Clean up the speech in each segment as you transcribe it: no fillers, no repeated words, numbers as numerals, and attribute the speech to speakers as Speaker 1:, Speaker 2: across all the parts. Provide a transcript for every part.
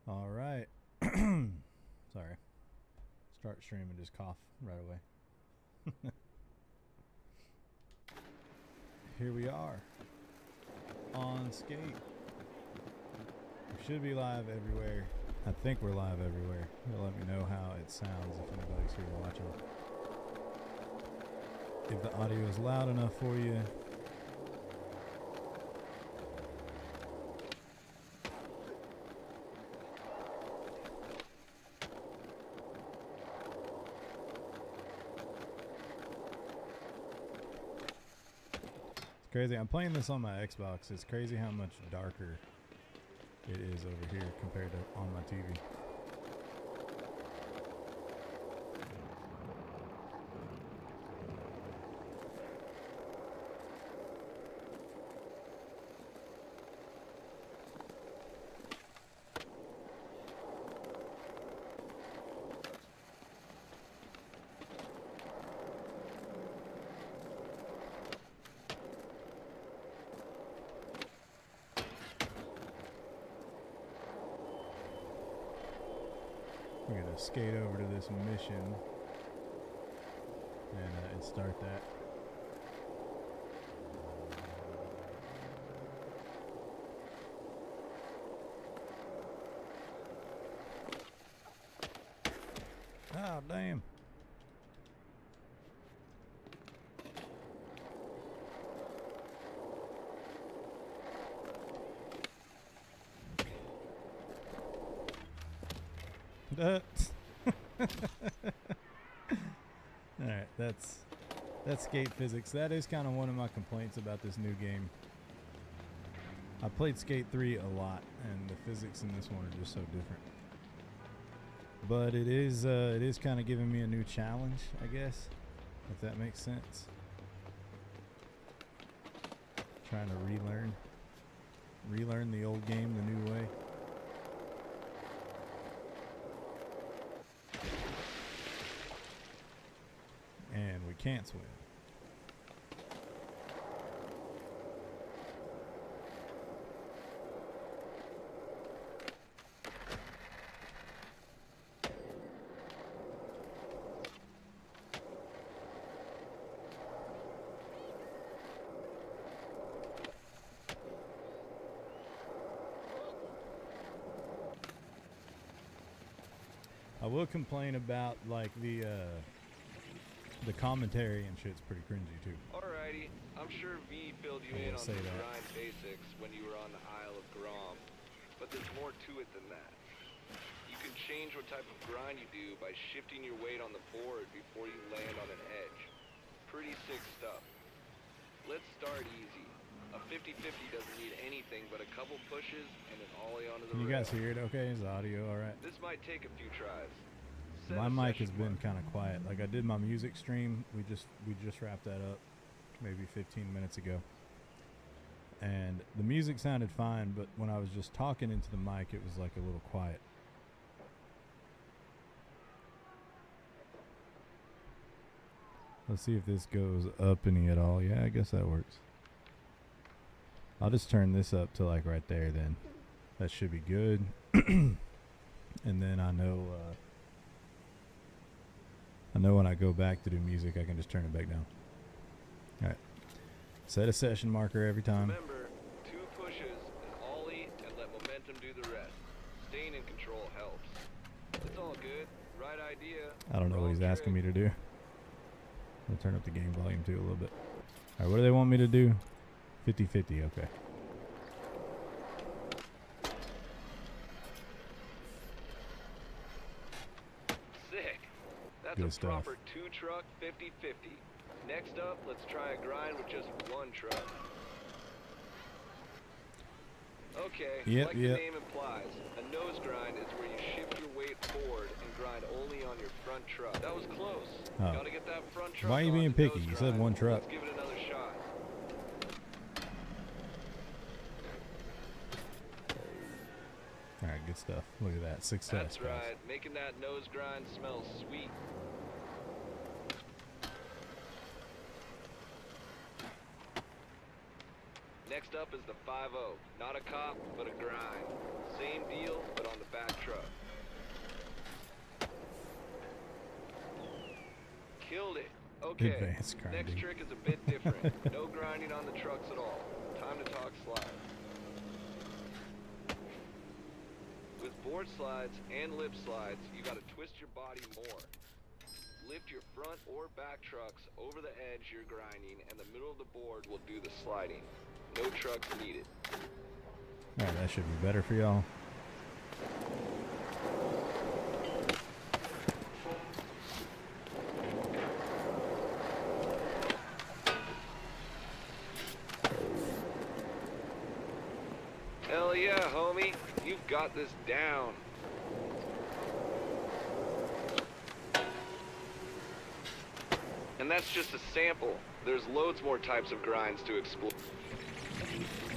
Speaker 1: All right. Sorry. Start stream and just cough right away. Here we are on Skate. We should be live everywhere. I think we're live everywhere. You'll let me know how it sounds if anybody's here watching. If the audio is loud enough for you. Crazy. I'm playing this on my Xbox. It's crazy how much darker it is over here compared to on my TV. We're gonna skate over to this mission and start that. Oh, damn. Alright, that's skate physics. That is kind of one of my complaints about this new game. I played Skate 3 a lot, and the physics in this one are just so different. But it is kind of giving me a new challenge, I guess, if that makes sense. Trying to relearn the old game the new way. And we can't swim. I will complain about like the commentary and shit's pretty cringy too.
Speaker 2: Alrighty, I'm sure V filled you in on the grind basics when you were on the Isle of Grom, but there's more to it than that. You can change what type of grind you do by shifting your weight on the board before you land on an edge. Pretty sick stuff. Let's start easy. A 50-50 doesn't need anything but a couple pushes and an ollie onto the
Speaker 1: Can you guys hear it okay? Is the audio alright?
Speaker 2: This might take a few tries.
Speaker 1: My mic has been kind of quiet. Like I did my music stream. We just wrapped that up maybe 15 minutes ago. And the music sounded fine, but when I was just talking into the mic, it was like a little quiet. Let's see if this goes up any at all. Yeah, I guess that works. I'll just turn this up to like right there then. That should be good. And then I know when I go back to do music, I can just turn it back down. Alright. Set a session marker every time.
Speaker 2: Remember, 2 pushes, an ollie, and let momentum do the rest. Staying in control helps. It's all good. Right idea.
Speaker 1: I don't know what he's asking me to do. I'm going to turn up the game volume too a little bit. Alright, what do they want me to do? 50-50, okay.
Speaker 2: Sick. That's
Speaker 1: Good
Speaker 2: a
Speaker 1: stuff.
Speaker 2: proper 2-truck 50-50. Next up, let's try a grind with just 1 truck. Okay, like the name implies, a nose grind is where you shift your weight forward and grind only on your front truck. That was close.
Speaker 1: Oh.
Speaker 2: Gotta get that front truck.
Speaker 1: Why are you
Speaker 2: on
Speaker 1: being
Speaker 2: the
Speaker 1: picky?
Speaker 2: nose
Speaker 1: You said
Speaker 2: grind.
Speaker 1: 1 truck.
Speaker 2: Let's give it another shot.
Speaker 1: Alright, good stuff. Look at that. Success.
Speaker 2: That's right. Making that nose grind smell sweet. Next up is the 5-0. Not a cop, but a grind. Same deal, but on the back Okay,
Speaker 1: advanced grinding.
Speaker 2: next trick is a bit different. No grinding on the trucks at all. Time to talk slides. With board slides and lip slides, you gotta twist your body more. Lift your front or back trucks over the edge you're grinding, and the middle of the board will do the sliding. No trucks needed.
Speaker 1: Alright, that should be better for y'all.
Speaker 2: Hell yeah, homie. You've got this down. And that's just a sample. There's loads more types of grinds to explore.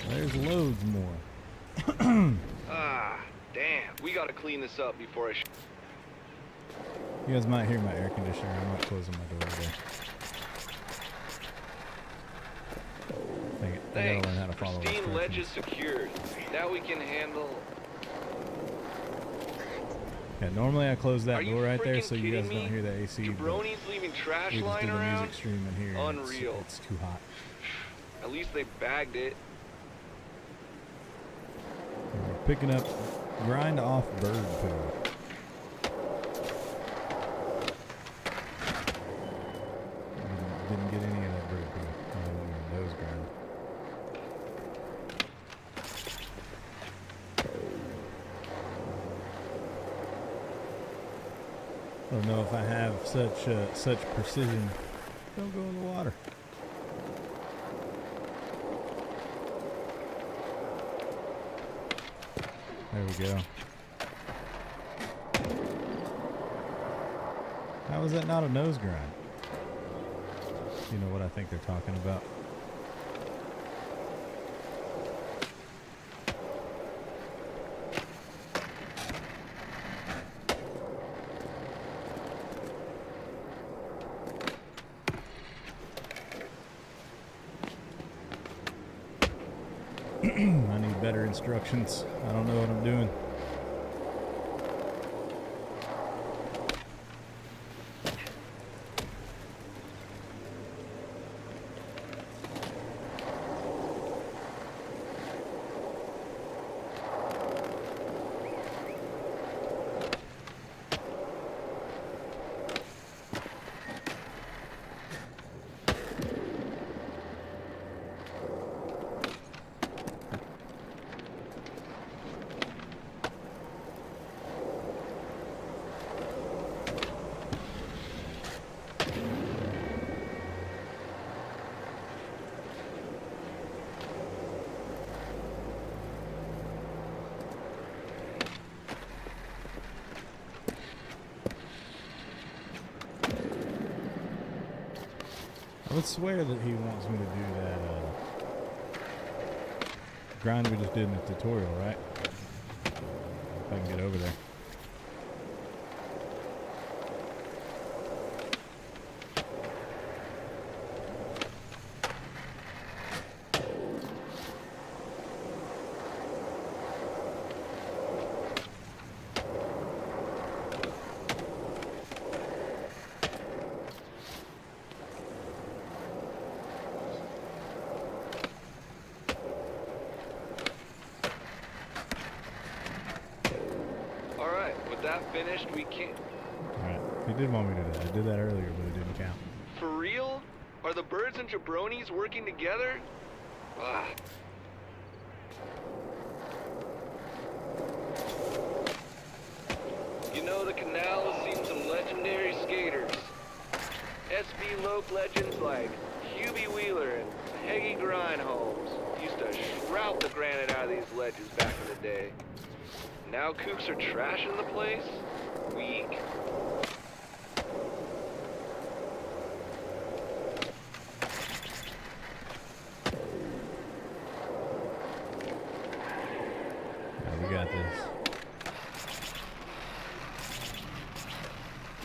Speaker 1: There's loads more.
Speaker 2: Ah, damn. We gotta clean this up before I
Speaker 1: You guys might hear my air conditioner. I'm not closing my door today. Dang it. I
Speaker 2: Thanks.
Speaker 1: gotta learn how to follow
Speaker 2: Pristine ledges
Speaker 1: instructions.
Speaker 2: secured. Now we can handle...
Speaker 1: Yeah, normally I close that
Speaker 2: Are you
Speaker 1: door right there
Speaker 2: freaking
Speaker 1: so you guys
Speaker 2: kidding
Speaker 1: don't
Speaker 2: me?
Speaker 1: hear the AC. but
Speaker 2: Jabronis leaving trash
Speaker 1: we just
Speaker 2: lying
Speaker 1: do the
Speaker 2: around?
Speaker 1: music stream in here. and
Speaker 2: Unreal.
Speaker 1: It's too hot.
Speaker 2: At least they bagged it.
Speaker 1: And we're picking up grind off bird poo. Didn't get any of that bird poo. Nose grind. I don't know if I have such precision. Don't go in the water. There we go. How is that not a nose grind? You know what I think they're talking about. I need better instructions. I don't know what I'm doing. I would swear that he wants me to do that grind we just did in the tutorial, right? If I can get over there.
Speaker 2: With that finished, we can't...
Speaker 1: Alright, he did want me to do that. I did that earlier, but it didn't count.
Speaker 2: For real? Are the birds and jabronis working together? Ah. You know, the canal has seen some legendary skaters. SB Loke legends like Hubie Wheeler and Peggy Grindholmes used to shroud the granite out of these ledges back in the day. Now kooks are trashing the place? Weak.
Speaker 1: Yeah, we got this.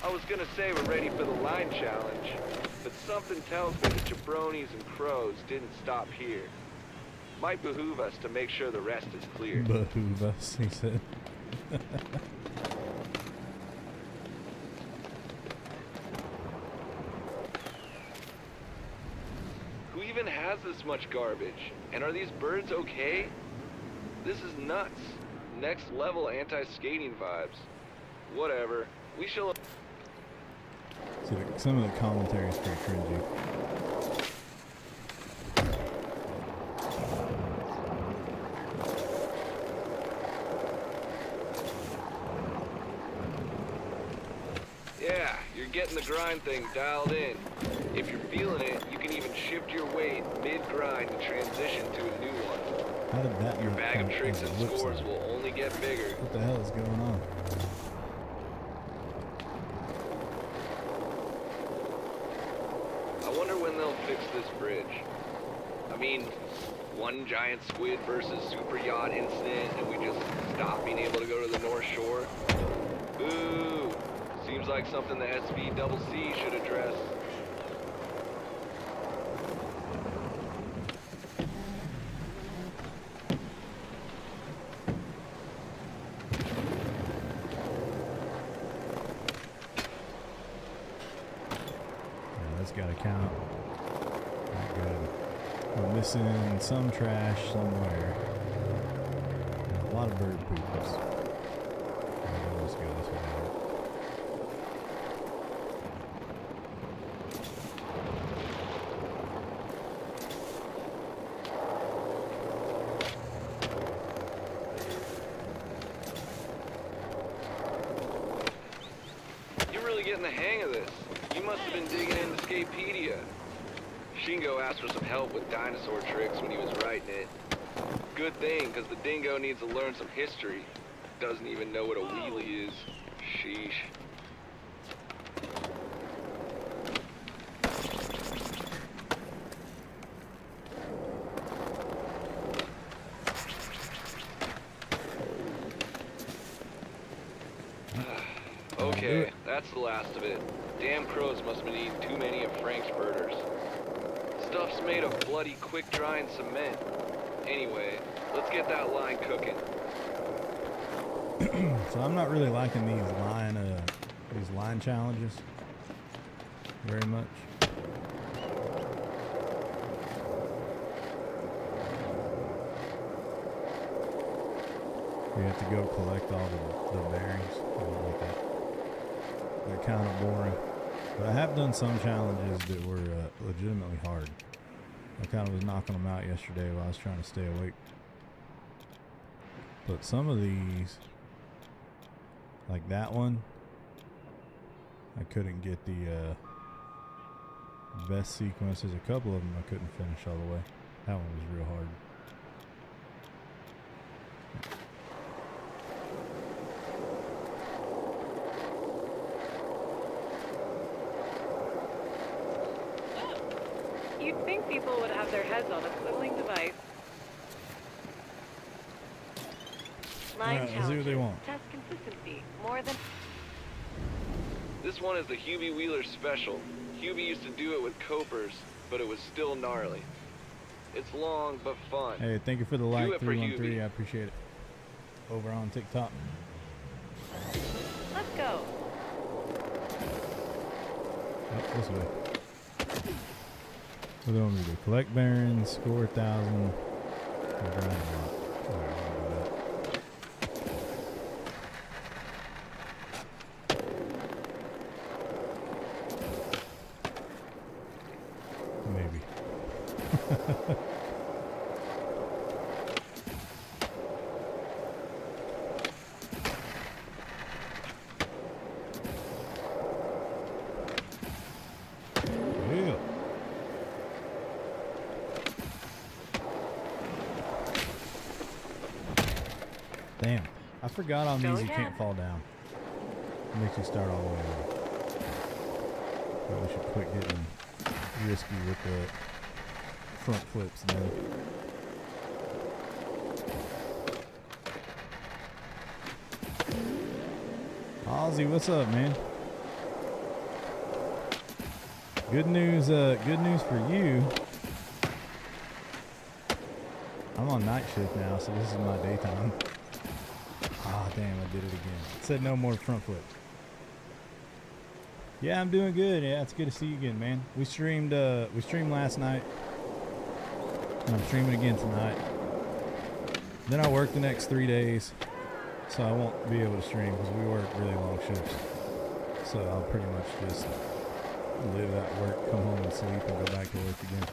Speaker 2: I was gonna say we're ready for the line challenge, but something tells me the jabronis and crows didn't stop here. Might behoove us to make sure the rest is clear.
Speaker 1: Behoove us, he said.
Speaker 2: this much garbage? And are these birds okay? This is nuts. Next level anti-skating vibes. Whatever. We shall...
Speaker 1: See, some of the commentary is pretty cringy.
Speaker 2: Yeah, you're getting the grind thing dialed in. If you're feeling it, you can even shift your weight mid-grind to transition to a new one.
Speaker 1: How did that
Speaker 2: Your
Speaker 1: not
Speaker 2: bag of
Speaker 1: count
Speaker 2: tricks
Speaker 1: as
Speaker 2: and
Speaker 1: a lip
Speaker 2: scores
Speaker 1: slide?
Speaker 2: will only get bigger.
Speaker 1: What the hell is going on?
Speaker 2: I wonder when they'll fix this bridge. I mean, one giant squid versus super yacht incident and we just stop being able to go to the North Shore? Boo! Seems like something the SVCC should address.
Speaker 1: Yeah, that's gotta count. Not good. We're missing some trash somewhere. And a lot of bird poopers. Alright, let's go this way.
Speaker 2: You're really getting the hang of this. You must have been digging into Skatepedia. Shingo asked for some help with dinosaur tricks when he was writing it. Good thing, because the dingo needs to learn some history. Doesn't even know what a wheelie is. Sheesh. Okay, that's the last of it. Damn crows must have been eating too many of Frank's burgers. Stuff's made of bloody quick-drying cement. Anyway, let's get that line cooking.
Speaker 1: So I'm not really liking these line challenges very much. We have to go collect all the bearings. I don't like that. They're kind of boring. But I have done some challenges that were legitimately hard. I kind of was knocking them out yesterday while I was trying to stay awake. But some of these, like that one, I couldn't get the best sequences. A couple of them I couldn't finish all the way. That one was real hard.
Speaker 3: You'd think people would have their heads on a swiveling device. Line
Speaker 1: Alright, let's see what they want.
Speaker 3: Test consistency more than...
Speaker 2: This one is the Hubie Wheeler Special. Hubie used to do it with copers, but it was still gnarly. It's long, but fun.
Speaker 1: Hey, thank you for the
Speaker 2: Do
Speaker 1: like,
Speaker 2: it for
Speaker 1: 313.
Speaker 2: Hubie.
Speaker 1: I appreciate it. Over on TikTok.
Speaker 3: Let's go.
Speaker 1: Oh, this way. What do you want me to do? Collect bearings, score 1,000, and grind a lot. Alright, I'll do that. Maybe. Yeah. Damn. I forgot on
Speaker 3: Go
Speaker 1: these you
Speaker 3: again.
Speaker 1: can't fall down. It makes you start all the way over. Probably should quit getting risky with the front flips then. Ozzy, what's up, man? Good news for you. I'm on night shift now, so this is my daytime. Ah, damn, I did it again. It said no more front flips. Yeah, I'm doing good. Yeah, it's good to see you again, man. We streamed last night. And I'm streaming again tonight. Then I work the next 3 days, so I won't be able to stream because we work really long shifts. So I'll pretty much just live at work, come home and sleep, and go back to work again.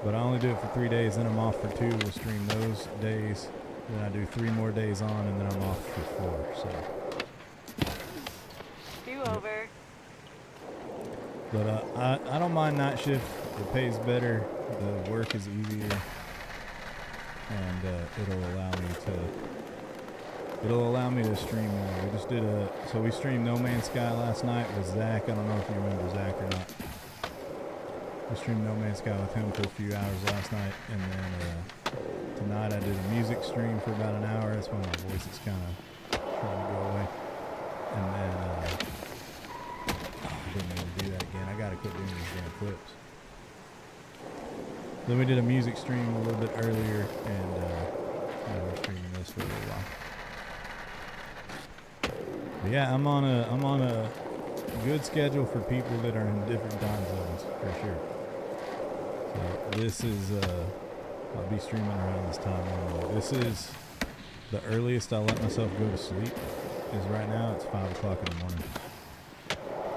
Speaker 1: But I only do it for 3 days, then I'm off for 2. We'll stream those days. Then I do 3 more days on, and then I'm off for 4. So.
Speaker 3: Do over.
Speaker 1: But I don't mind night shift. It pays better. The work is easier, and it'll allow me to stream more. We just did we streamed No Man's Sky last night with Zach. I don't know if you remember Zach or not. We streamed No Man's Sky with him for a few hours last night, and then tonight I did a music stream for about an hour. That's when my voice is kind of trying to go away. And then I didn't even do that again. I gotta quit doing these damn clips. Then we did a music stream a little bit earlier, and now we're streaming this for a little while. But yeah, I'm on a good schedule for people that are in different time zones for sure. So this is I'll be streaming around this time normally. This is the earliest I'll let myself go to sleep. Is right now it's 5 o'clock in the morning.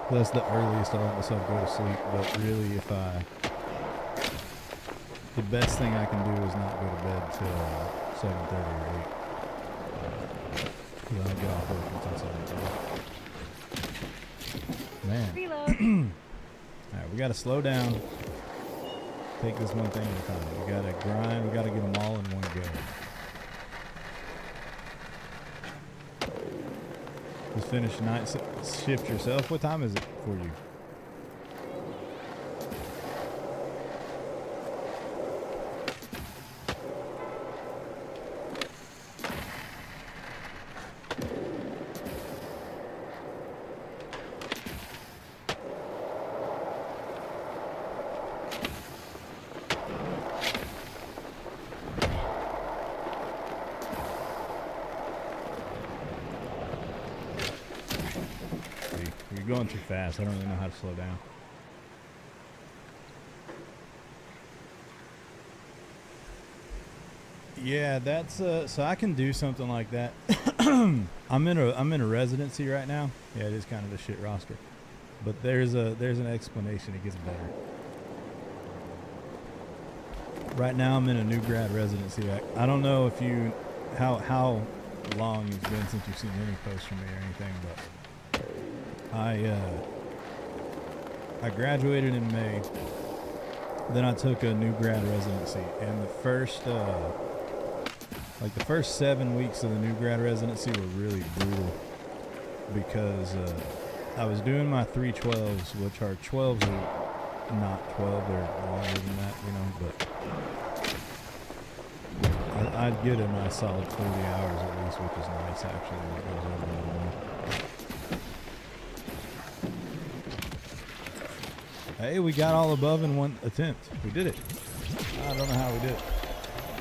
Speaker 1: That's the earliest I'll let myself go to sleep. But really, the best thing I can do is not go to bed till 7:30 or 8. Because I get off work until 7:30. Man.
Speaker 3: Reload.
Speaker 1: Alright, we gotta slow down. Take this one thing at a time. We gotta grind. We gotta get them all in one go. Just finish night shift yourself. What time is it for you? You're going too fast. I don't really know how to slow down. Yeah, that's so I can do something like that. I'm in a residency right now. Yeah, it is kind of a shit roster, but there's an explanation. It gets better. Right now, I'm in a new grad residency. I don't know if you how long it's been since you've seen any posts from me or anything, but I graduated in May. Then I took a new grad residency, and the first 7 weeks of the new grad residency were really brutal because I was doing my 312s, which are 12s are not 12, they're longer than that, you know, but I'd get a nice solid 40 hours at least, which is nice actually when it goes over a little more. Hey, we got all above in one attempt. We did it. I don't know how we did it.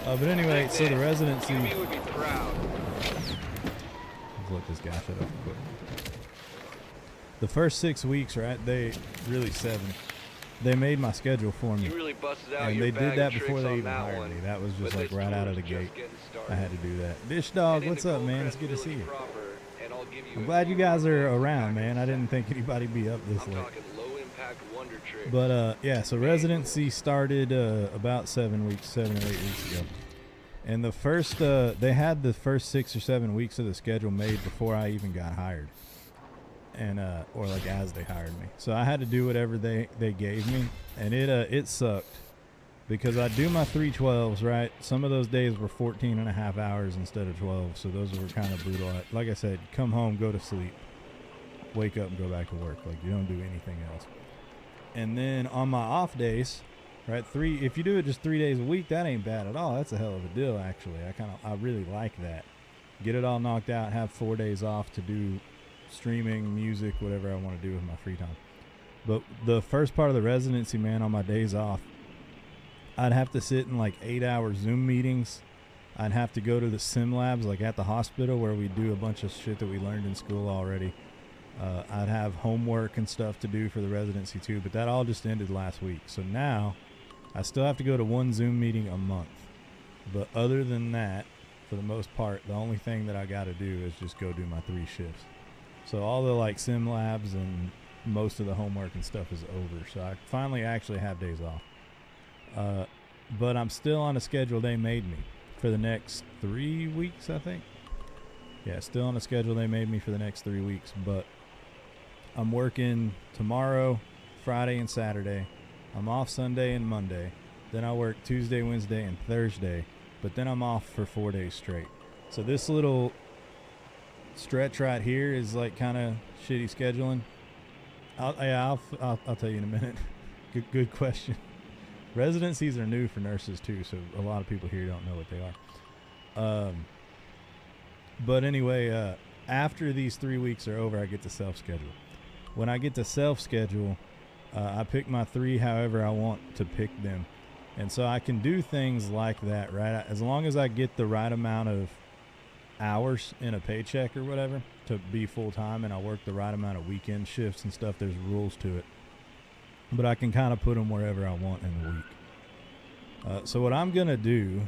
Speaker 1: But anyway, so the residency.
Speaker 2: Jimmy would be proud.
Speaker 1: Let's let this guy shut up quick. The first 6 weeks, right? Really 7. They made my schedule for me.
Speaker 2: You really busted out
Speaker 1: And
Speaker 2: your
Speaker 1: they
Speaker 2: bag
Speaker 1: did that
Speaker 2: of
Speaker 1: before
Speaker 2: tricks
Speaker 1: they
Speaker 2: on
Speaker 1: even
Speaker 2: that
Speaker 1: hired
Speaker 2: one,
Speaker 1: me. That was
Speaker 2: but
Speaker 1: just like
Speaker 2: this
Speaker 1: right
Speaker 2: tour
Speaker 1: out of
Speaker 2: is
Speaker 1: the
Speaker 2: just
Speaker 1: gate.
Speaker 2: getting started.
Speaker 1: I had to do that. Dish Dog,
Speaker 2: Head
Speaker 1: what's
Speaker 2: into
Speaker 1: up,
Speaker 2: full
Speaker 1: man? It's good to see
Speaker 2: credibility
Speaker 1: you.
Speaker 2: proper, and I'll give you
Speaker 1: I'm
Speaker 2: a
Speaker 1: glad you
Speaker 2: few
Speaker 1: guys are
Speaker 2: more
Speaker 1: around, man. I
Speaker 2: packages.
Speaker 1: didn't think anybody'd be up this
Speaker 2: I'm
Speaker 1: late.
Speaker 2: talking low impact wonder tricks.
Speaker 1: But yeah, so residency started about 7 or 8 weeks ago. And the first, they had the first 6 or 7 weeks of the schedule made before I even got hired. And, or like as they hired me. So I had to do whatever they gave me. And it sucked. Because I do my 312s, right? Some of those days were 14 and a half hours instead of 12. So those were kind of brutal. Like I said, come home, go to sleep, wake up and go back to work. Like you don't do anything else. And then on my off days, right? If you do it just 3 days a week, that ain't bad at all. That's a hell of a deal, actually. I really like that. Get it all knocked out, have 4 days off to do streaming, music, whatever I want to do with my free time. But the first part of the residency, man, on my days off, I'd have to sit in like 8-hour Zoom meetings. I'd have to go to the sim labs, like at the hospital, where we do a bunch of shit that we learned in school already. I'd have homework and stuff to do for the residency too, but that all just ended last week. So now I still have to go to one Zoom meeting a month. But other than that, for the most part, the only thing that I got to do is just go do my 3 shifts. So all the like sim labs and most of the homework and stuff is over. So I finally actually have days off. But I'm still on a schedule they made me for the next 3 weeks, I think. Yeah, still on a schedule they made me for the next 3 weeks. But I'm working tomorrow, Friday, and Saturday. I'm off Sunday and Monday. Then I work Tuesday, Wednesday, and Thursday. But then I'm off for 4 days straight. So this little stretch right here is like kind of shitty scheduling. I'll tell you in a minute. Good question. Residencies are new for nurses too, so a lot of people here don't know what they are. But anyway, after these 3 weeks are over, I get to self-schedule. When I get to self-schedule, I pick my 3 however I want to pick them. And so I can do things like that, right? As long as I get the right amount of hours in a paycheck or whatever to be full-time, and I work the right amount of weekend shifts and stuff, there's rules to it. But I can kind of put them wherever I want in the week. So what I'm going to do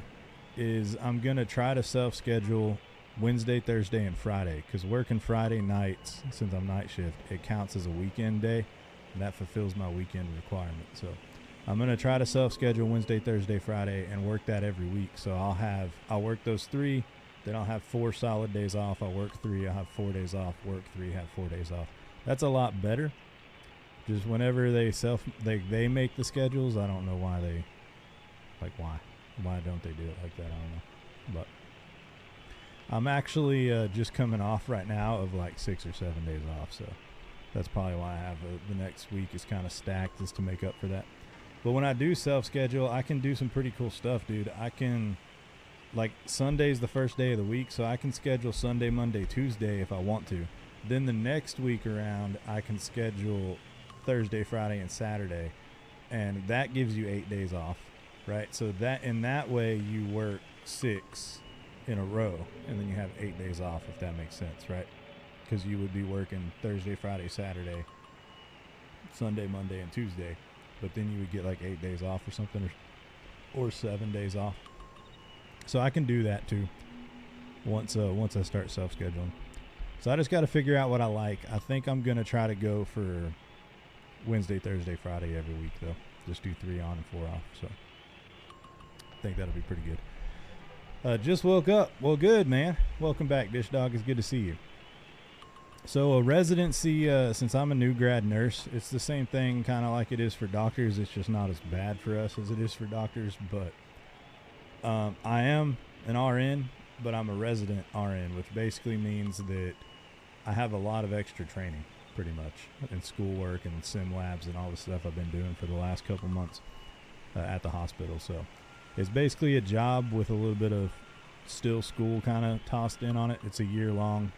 Speaker 1: is I'm going to try to self-schedule Wednesday, Thursday, and Friday, because working Friday nights, since I'm night shift, it counts as a weekend day, and that fulfills my weekend requirement. So I'm going to try to self-schedule Wednesday, Thursday, Friday, and work that every week. So I'll work those 3, then I'll have 4 solid days off. I'll work 3, I'll have 4 days off, work 3, have 4 days off. That's a lot better. Just whenever they make the schedules, I don't know why why don't they do it like that? I don't know. But I'm actually just coming off right now of like 6 or 7 days off, so that's probably why I have the next week is kind of stacked, is to make up for that. But when I do self-schedule, I can do some pretty cool stuff, dude. I can, like, Sunday's the first day of the week, so I can schedule Sunday, Monday, Tuesday if I want to. Then the next week around, I can schedule Thursday, Friday, and Saturday, and that gives you 8 days off, right? So that in that way you work 6 in a row, and then you have 8 days off, if that makes sense, right? Because you would be working Thursday, Friday, Saturday, Sunday, Monday, and Tuesday, but then you would get like 8 days off or something, or 7 days off. So I can do that too once I start self-scheduling. So I just got to figure out what I like. I think I'm gonna try to go for Wednesday, Thursday, Friday every week, though. Just do 3 on and 4 off. So I think that'll be pretty good. Just woke up. Well, good, man. Welcome back, Dish Dog. It's good to see you. So a residency, since I'm a new grad nurse, it's the same thing kind of like it is for doctors. It's just not as bad for us as it is for doctors. But I am an RN, but I'm a resident RN, which basically means that I have a lot of extra training, pretty much, in schoolwork and sim labs and all the stuff I've been doing for the last couple months at the hospital. So it's basically a job with a little bit of still school kind of tossed in on it. It's a year long,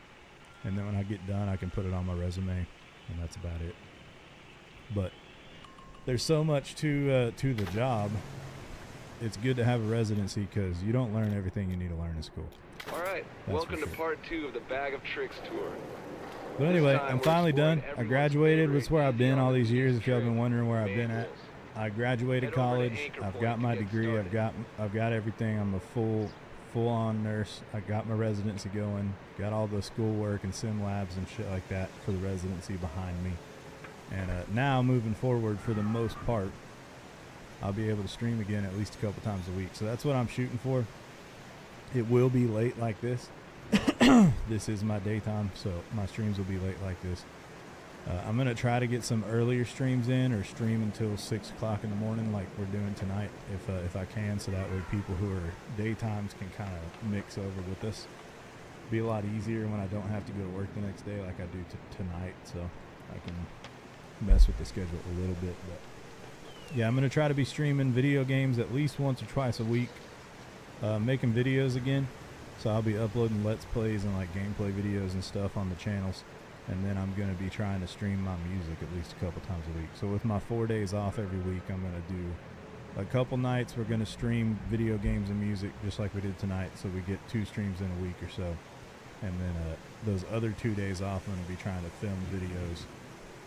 Speaker 1: and then when I get done, I can put it on my resume, and that's about it. But there's so much to the job. It's good to have a residency because you don't learn everything you need to learn in school.
Speaker 2: All right, welcome to part 2 of the Bag of Tricks tour.
Speaker 1: But anyway, I'm finally done. I graduated. That's where I've been all these years, if y'all been wondering where I've been at. I graduated college. I've got my degree. I've got everything. I'm a full-on nurse. I got my residency going. Got all the schoolwork and sim labs and shit like that for the residency behind me. And now, moving forward, for the most part, I'll be able to stream again at least a couple times a week. So that's what I'm shooting for. It will be late like this. This is my daytime, so my streams will be late like this. I'm going to try to get some earlier streams in, or stream until 6 o'clock in the morning like we're doing tonight, if I can, so that way people who are daytimes can kind of mix over with us. Be a lot easier when I don't have to go to work the next day like I do tonight, so I can mess with the schedule a little bit. But yeah, I'm going to try to be streaming video games at least once or twice a week, making videos again. So I'll be uploading Let's Plays and like gameplay videos and stuff on the channels. And then I'm going to be trying to stream my music at least a couple times a week. So with my 4 days off every week, I'm going to do a couple nights. We're going to stream video games and music just like we did tonight. So we get 2 streams in a week or so. And then those other 2 days off, I'm going to be trying to film videos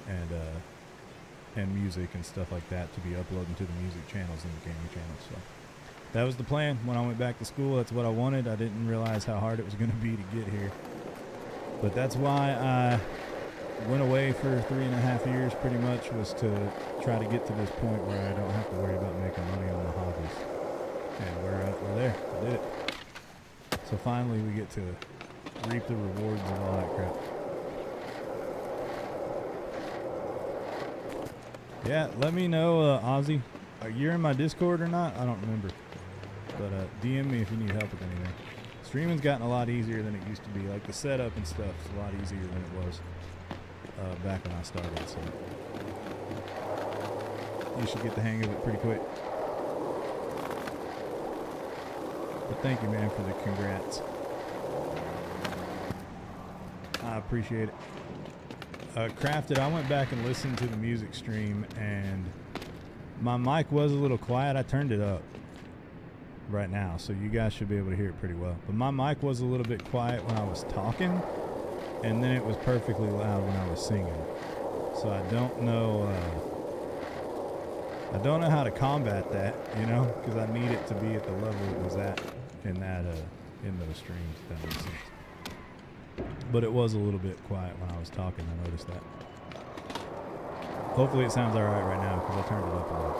Speaker 1: and and music and stuff like that to be uploading to the music channels and the gaming channels. So that was the plan when I went back to school. That's what I wanted. I didn't realize how hard it was going to be to get here. But that's why I went away for 3.5 years pretty much, was to try to get to this point where I don't have to worry about making money on the hobbies. And we're there. I did it. So finally we get to reap the rewards of all that crap. Yeah, let me know, Ozzy. You're in my Discord or not? I don't remember. But DM me if you need help with anything. Streaming's gotten a lot easier than it used to be. Like the setup and stuff is a lot easier than it was back when I started. So you should get the hang of it pretty quick. But thank you, man, for the congrats. I appreciate it. Crafted, I went back and listened to the music stream, and my mic was a little quiet. I turned it up right now, so you guys should be able to hear it pretty well. But my mic was a little bit quiet when I was talking, and then it was perfectly loud when I was singing. So I don't know how to combat that, you know, because I need it to be at the level it was at in those streams, if that makes sense. But it was a little bit quiet when I was talking. I noticed that. Hopefully it sounds all right now because I turned it up a little.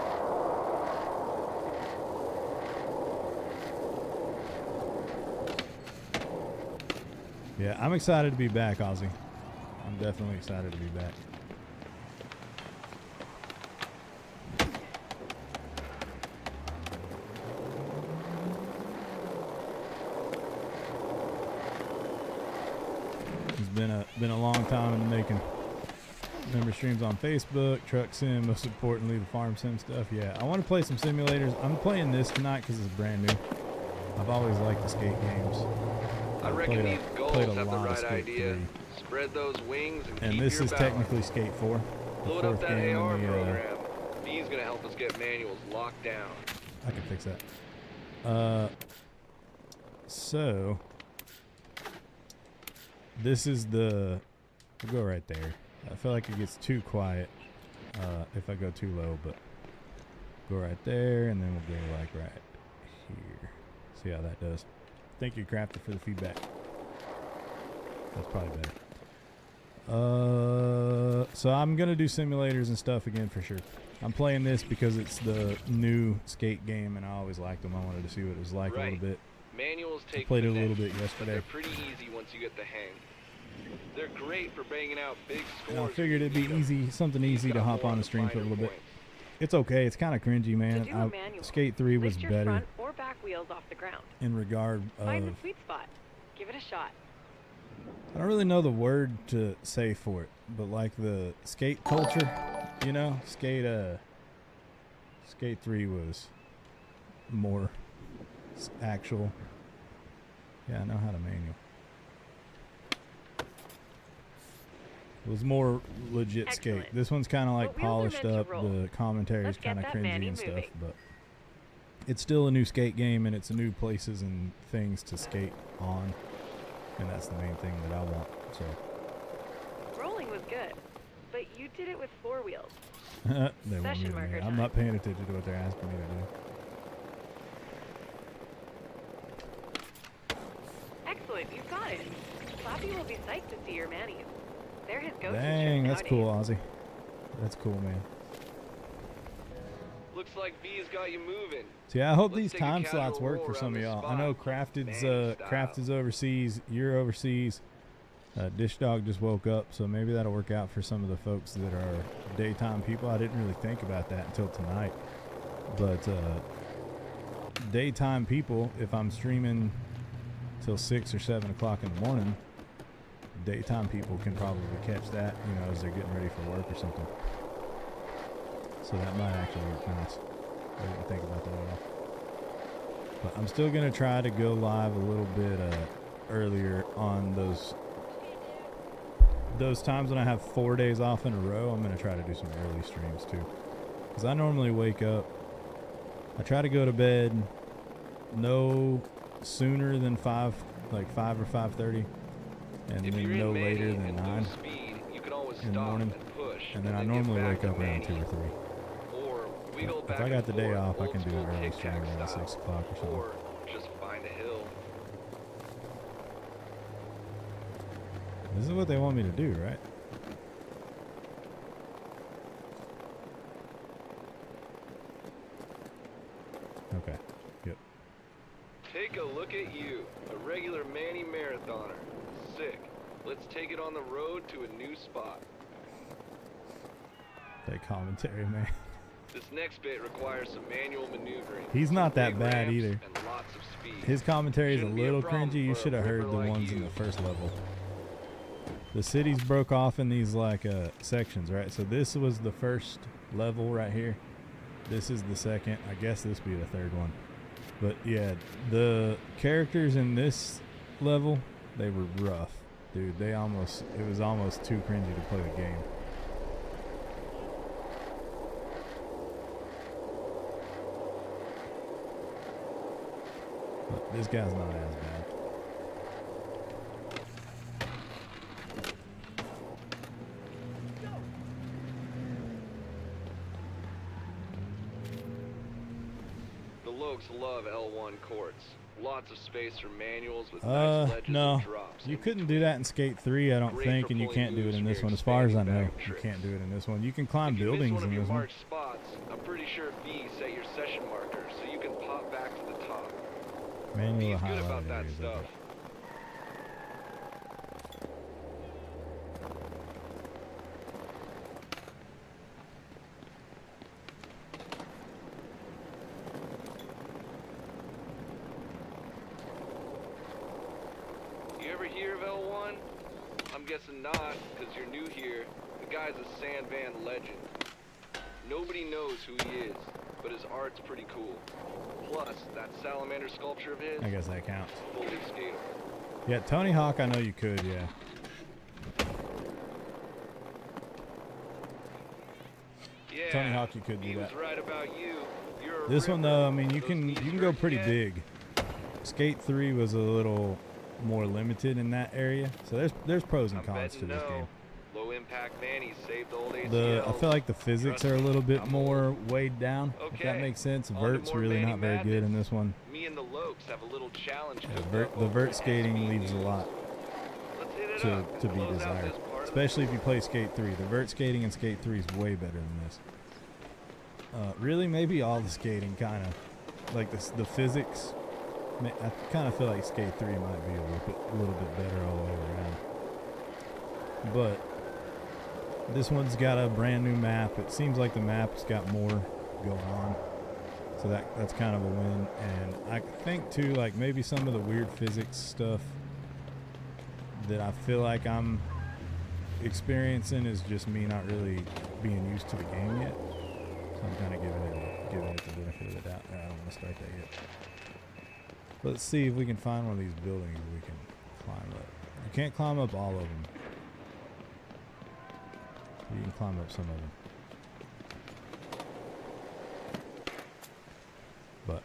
Speaker 1: Yeah, I'm excited to be back, Ozzy. I'm definitely excited to be back. Been a long time in the making. Remember streams on Facebook, Truck Sim, most importantly the Farm Sim stuff. Yeah, I want to play some simulators. I'm playing this tonight because it's brand new. I've always liked the skate games.
Speaker 2: I reckon these goals have the right idea. Spread those wings and keep
Speaker 1: this
Speaker 2: your
Speaker 1: is
Speaker 2: balance.
Speaker 1: Technically Skate 4.
Speaker 2: Load up that AR program. He's gonna help us get manuals locked down.
Speaker 1: I can fix that. So this is we'll go right there. I feel like it gets too quiet if I go too low, but go right there, and then we'll go like right here. See how that does. Thank you, Crafter, for the feedback. That's probably better. So I'm gonna do simulators and stuff again for sure. I'm playing this because it's the new skate game, and I always liked them. I wanted to see what it was like a little bit.
Speaker 2: Manuals take
Speaker 1: I played it a
Speaker 2: finesse,
Speaker 1: little bit yesterday.
Speaker 2: but they're pretty easy once you get the hang. They're great for banging out big scores.
Speaker 1: And I figured it'd be something easy to hop on the stream for a little bit. It's okay. It's kind of cringy, man. Skate 3 was
Speaker 3: Lift your
Speaker 1: better
Speaker 3: front or back wheels off the ground.
Speaker 1: in regard
Speaker 3: Find the
Speaker 1: of.
Speaker 3: sweet spot. Give it a shot.
Speaker 1: I don't really know the word to say for it, but like the skate culture, you know, Skate 3 was more actual. Yeah, I know how to manual. It was more legit
Speaker 3: Excellent.
Speaker 1: skate. This one's kind of like
Speaker 3: But wheels are
Speaker 1: polished
Speaker 3: meant to
Speaker 1: up.
Speaker 3: roll.
Speaker 1: The commentary's
Speaker 3: Let's get
Speaker 1: kind of
Speaker 3: that
Speaker 1: cringy
Speaker 3: Manny
Speaker 1: and stuff,
Speaker 3: moving.
Speaker 1: but it's still a new skate game, and it's a new places and things to skate on, and that's the main thing that I want. So
Speaker 3: Rolling was good, but you did it with 4 wheels.
Speaker 1: they want me
Speaker 3: Session
Speaker 1: to
Speaker 3: marker
Speaker 1: I'm
Speaker 3: time.
Speaker 1: not paying attention to what they're asking me to do.
Speaker 3: Excellent, you've got it. Floppy will be psyched to see your manis. They're his go-to
Speaker 1: Dang,
Speaker 3: trick
Speaker 1: that's cool,
Speaker 3: nowadays.
Speaker 1: Ozzy. That's cool, man.
Speaker 2: Looks like V's got you moving.
Speaker 1: So yeah, I hope
Speaker 2: Let's
Speaker 1: these
Speaker 2: take a
Speaker 1: time
Speaker 2: casual
Speaker 1: slots work
Speaker 2: roll
Speaker 1: for some of
Speaker 2: around
Speaker 1: y'all.
Speaker 2: the
Speaker 1: I know
Speaker 2: spot.
Speaker 1: Crafted's
Speaker 2: Manny
Speaker 1: Crafted's
Speaker 2: style.
Speaker 1: overseas. You're overseas. Dish Dog just woke up, so maybe that'll work out for some of the folks that are daytime people. I didn't really think about that until tonight. But daytime people, if I'm streaming till 6 or 7 o'clock in the morning, daytime people can probably catch that, you know, as they're getting ready for work or something. So that might actually work nice. I didn't think about that at all. But I'm still going to try to go live a little bit earlier on those times when I have 4 days off in a row. I'm going to try to do some early streams too. Because I normally wake up, I try to go to bed no sooner than 5 or 5:30. And
Speaker 2: If
Speaker 1: then
Speaker 2: you're
Speaker 1: no
Speaker 2: in
Speaker 1: later
Speaker 2: Manny
Speaker 1: than
Speaker 2: and
Speaker 1: 9
Speaker 2: lose speed, you can always
Speaker 1: in the
Speaker 2: stop
Speaker 1: morning.
Speaker 2: and push. push.
Speaker 1: And then I
Speaker 2: get
Speaker 1: normally
Speaker 2: back
Speaker 1: wake up
Speaker 2: to
Speaker 1: around 2
Speaker 2: Manny.
Speaker 1: or 3.
Speaker 2: Or wiggle
Speaker 1: If
Speaker 2: back
Speaker 1: I got
Speaker 2: and
Speaker 1: the day
Speaker 2: forth,
Speaker 1: off, I
Speaker 2: old
Speaker 1: can do
Speaker 2: school
Speaker 1: an early
Speaker 2: tic
Speaker 1: stream
Speaker 2: tac
Speaker 1: around
Speaker 2: style.
Speaker 1: 6 o'clock or something.
Speaker 2: Or just find a hill.
Speaker 1: This is what they want me to do, right? Okay. Yep.
Speaker 2: Take a look at you, a regular Manny marathoner. Sick. Let's take it on the road to a new spot.
Speaker 1: That commentary, man.
Speaker 2: This next bit requires some manual maneuvering.
Speaker 1: He's not
Speaker 2: some
Speaker 1: that
Speaker 2: big
Speaker 1: bad
Speaker 2: ramps,
Speaker 1: either.
Speaker 2: And lots of speed.
Speaker 1: His commentary is a
Speaker 2: Shouldn't be a
Speaker 1: little
Speaker 2: problem
Speaker 1: cringy. You
Speaker 2: for a
Speaker 1: should have heard
Speaker 2: ripper
Speaker 1: the
Speaker 2: like
Speaker 1: ones in
Speaker 2: you.
Speaker 1: the first level. The cities broke off in these like sections, right? So this was the first level right here. This is the second. I guess this would be the third one. But yeah, the characters in this level, they were rough. Dude, it was almost too cringy to play the game. But this guy's not as bad.
Speaker 2: The Lokes love L1 courts. Lots of space for manuals with nice ledges
Speaker 1: No.
Speaker 2: and drops.
Speaker 1: You
Speaker 2: in
Speaker 1: couldn't
Speaker 2: between.
Speaker 1: do that in Skate 3, I don't
Speaker 2: Great
Speaker 1: think,
Speaker 2: for
Speaker 1: and you
Speaker 2: pulling
Speaker 1: can't do it
Speaker 2: moves
Speaker 1: in
Speaker 2: from
Speaker 1: this
Speaker 2: your
Speaker 1: one. As far as I
Speaker 2: expanding
Speaker 1: know,
Speaker 2: bag
Speaker 1: you
Speaker 2: tricks.
Speaker 1: can't do it in this one. You can climb
Speaker 2: If you miss
Speaker 1: buildings
Speaker 2: one of
Speaker 1: in
Speaker 2: your
Speaker 1: this one.
Speaker 2: marked spots, I'm pretty sure V set your session marker so you can pop back to the top.
Speaker 1: Manual
Speaker 2: V's good
Speaker 1: highlight
Speaker 2: about that
Speaker 1: areas, I
Speaker 2: stuff.
Speaker 1: think.
Speaker 2: You ever hear of L1? I'm guessing not, because you're new here. The guy's a San Van legend. Nobody knows who he is, but his art's pretty cool. Plus, that salamander sculpture of his,
Speaker 1: I guess that counts.
Speaker 2: fully skatable.
Speaker 1: Yeah, Tony Hawk, I know you could, yeah.
Speaker 2: Yeah,
Speaker 1: Tony Hawk, you could do
Speaker 2: he
Speaker 1: that.
Speaker 2: was right about you. You're a
Speaker 1: This one
Speaker 2: ripper.
Speaker 1: though, I mean, you
Speaker 2: Those
Speaker 1: can
Speaker 2: Easter
Speaker 1: go
Speaker 2: eggs
Speaker 1: pretty
Speaker 2: yet?
Speaker 1: big. Skate 3 was a little more limited in that area, so there's pros and
Speaker 2: I'm
Speaker 1: cons to
Speaker 2: betting
Speaker 1: this
Speaker 2: no.
Speaker 1: game.
Speaker 2: Low impact Manny saved old ACLs.
Speaker 1: I feel like the physics are a little bit more weighed down. If that
Speaker 2: Okay,
Speaker 1: makes sense.
Speaker 2: on to
Speaker 1: Vert's
Speaker 2: more
Speaker 1: really
Speaker 2: Manny
Speaker 1: not very good in
Speaker 2: madness.
Speaker 1: this one.
Speaker 2: Me and the Lokes have a little challenge.
Speaker 1: Yeah,
Speaker 2: cooked
Speaker 1: vert,
Speaker 2: up
Speaker 1: the
Speaker 2: over
Speaker 1: vert
Speaker 2: at
Speaker 1: skating
Speaker 2: SB
Speaker 1: leaves a
Speaker 2: News.
Speaker 1: lot
Speaker 2: Let's hit it
Speaker 1: to
Speaker 2: up.
Speaker 1: be
Speaker 2: Close out
Speaker 1: desired,
Speaker 2: this part of the
Speaker 1: especially if you play Skate 3. The vert skating in Skate 3 is way better than this. Really, maybe all the skating kind of like the physics. I kind of feel like Skate 3 might be a little bit better all the way around. But this one's got a brand new map. It seems like the map's got more going on. So that's kind of a win. And I think too, like maybe some of the weird physics stuff that I feel like I'm experiencing is just me not really being used to the game yet. So I'm kind of giving it the benefit of the doubt. I don't want to start that yet. Let's see if we can find one of these buildings we can climb up. You can't climb up all of them. You can climb up some of them. But,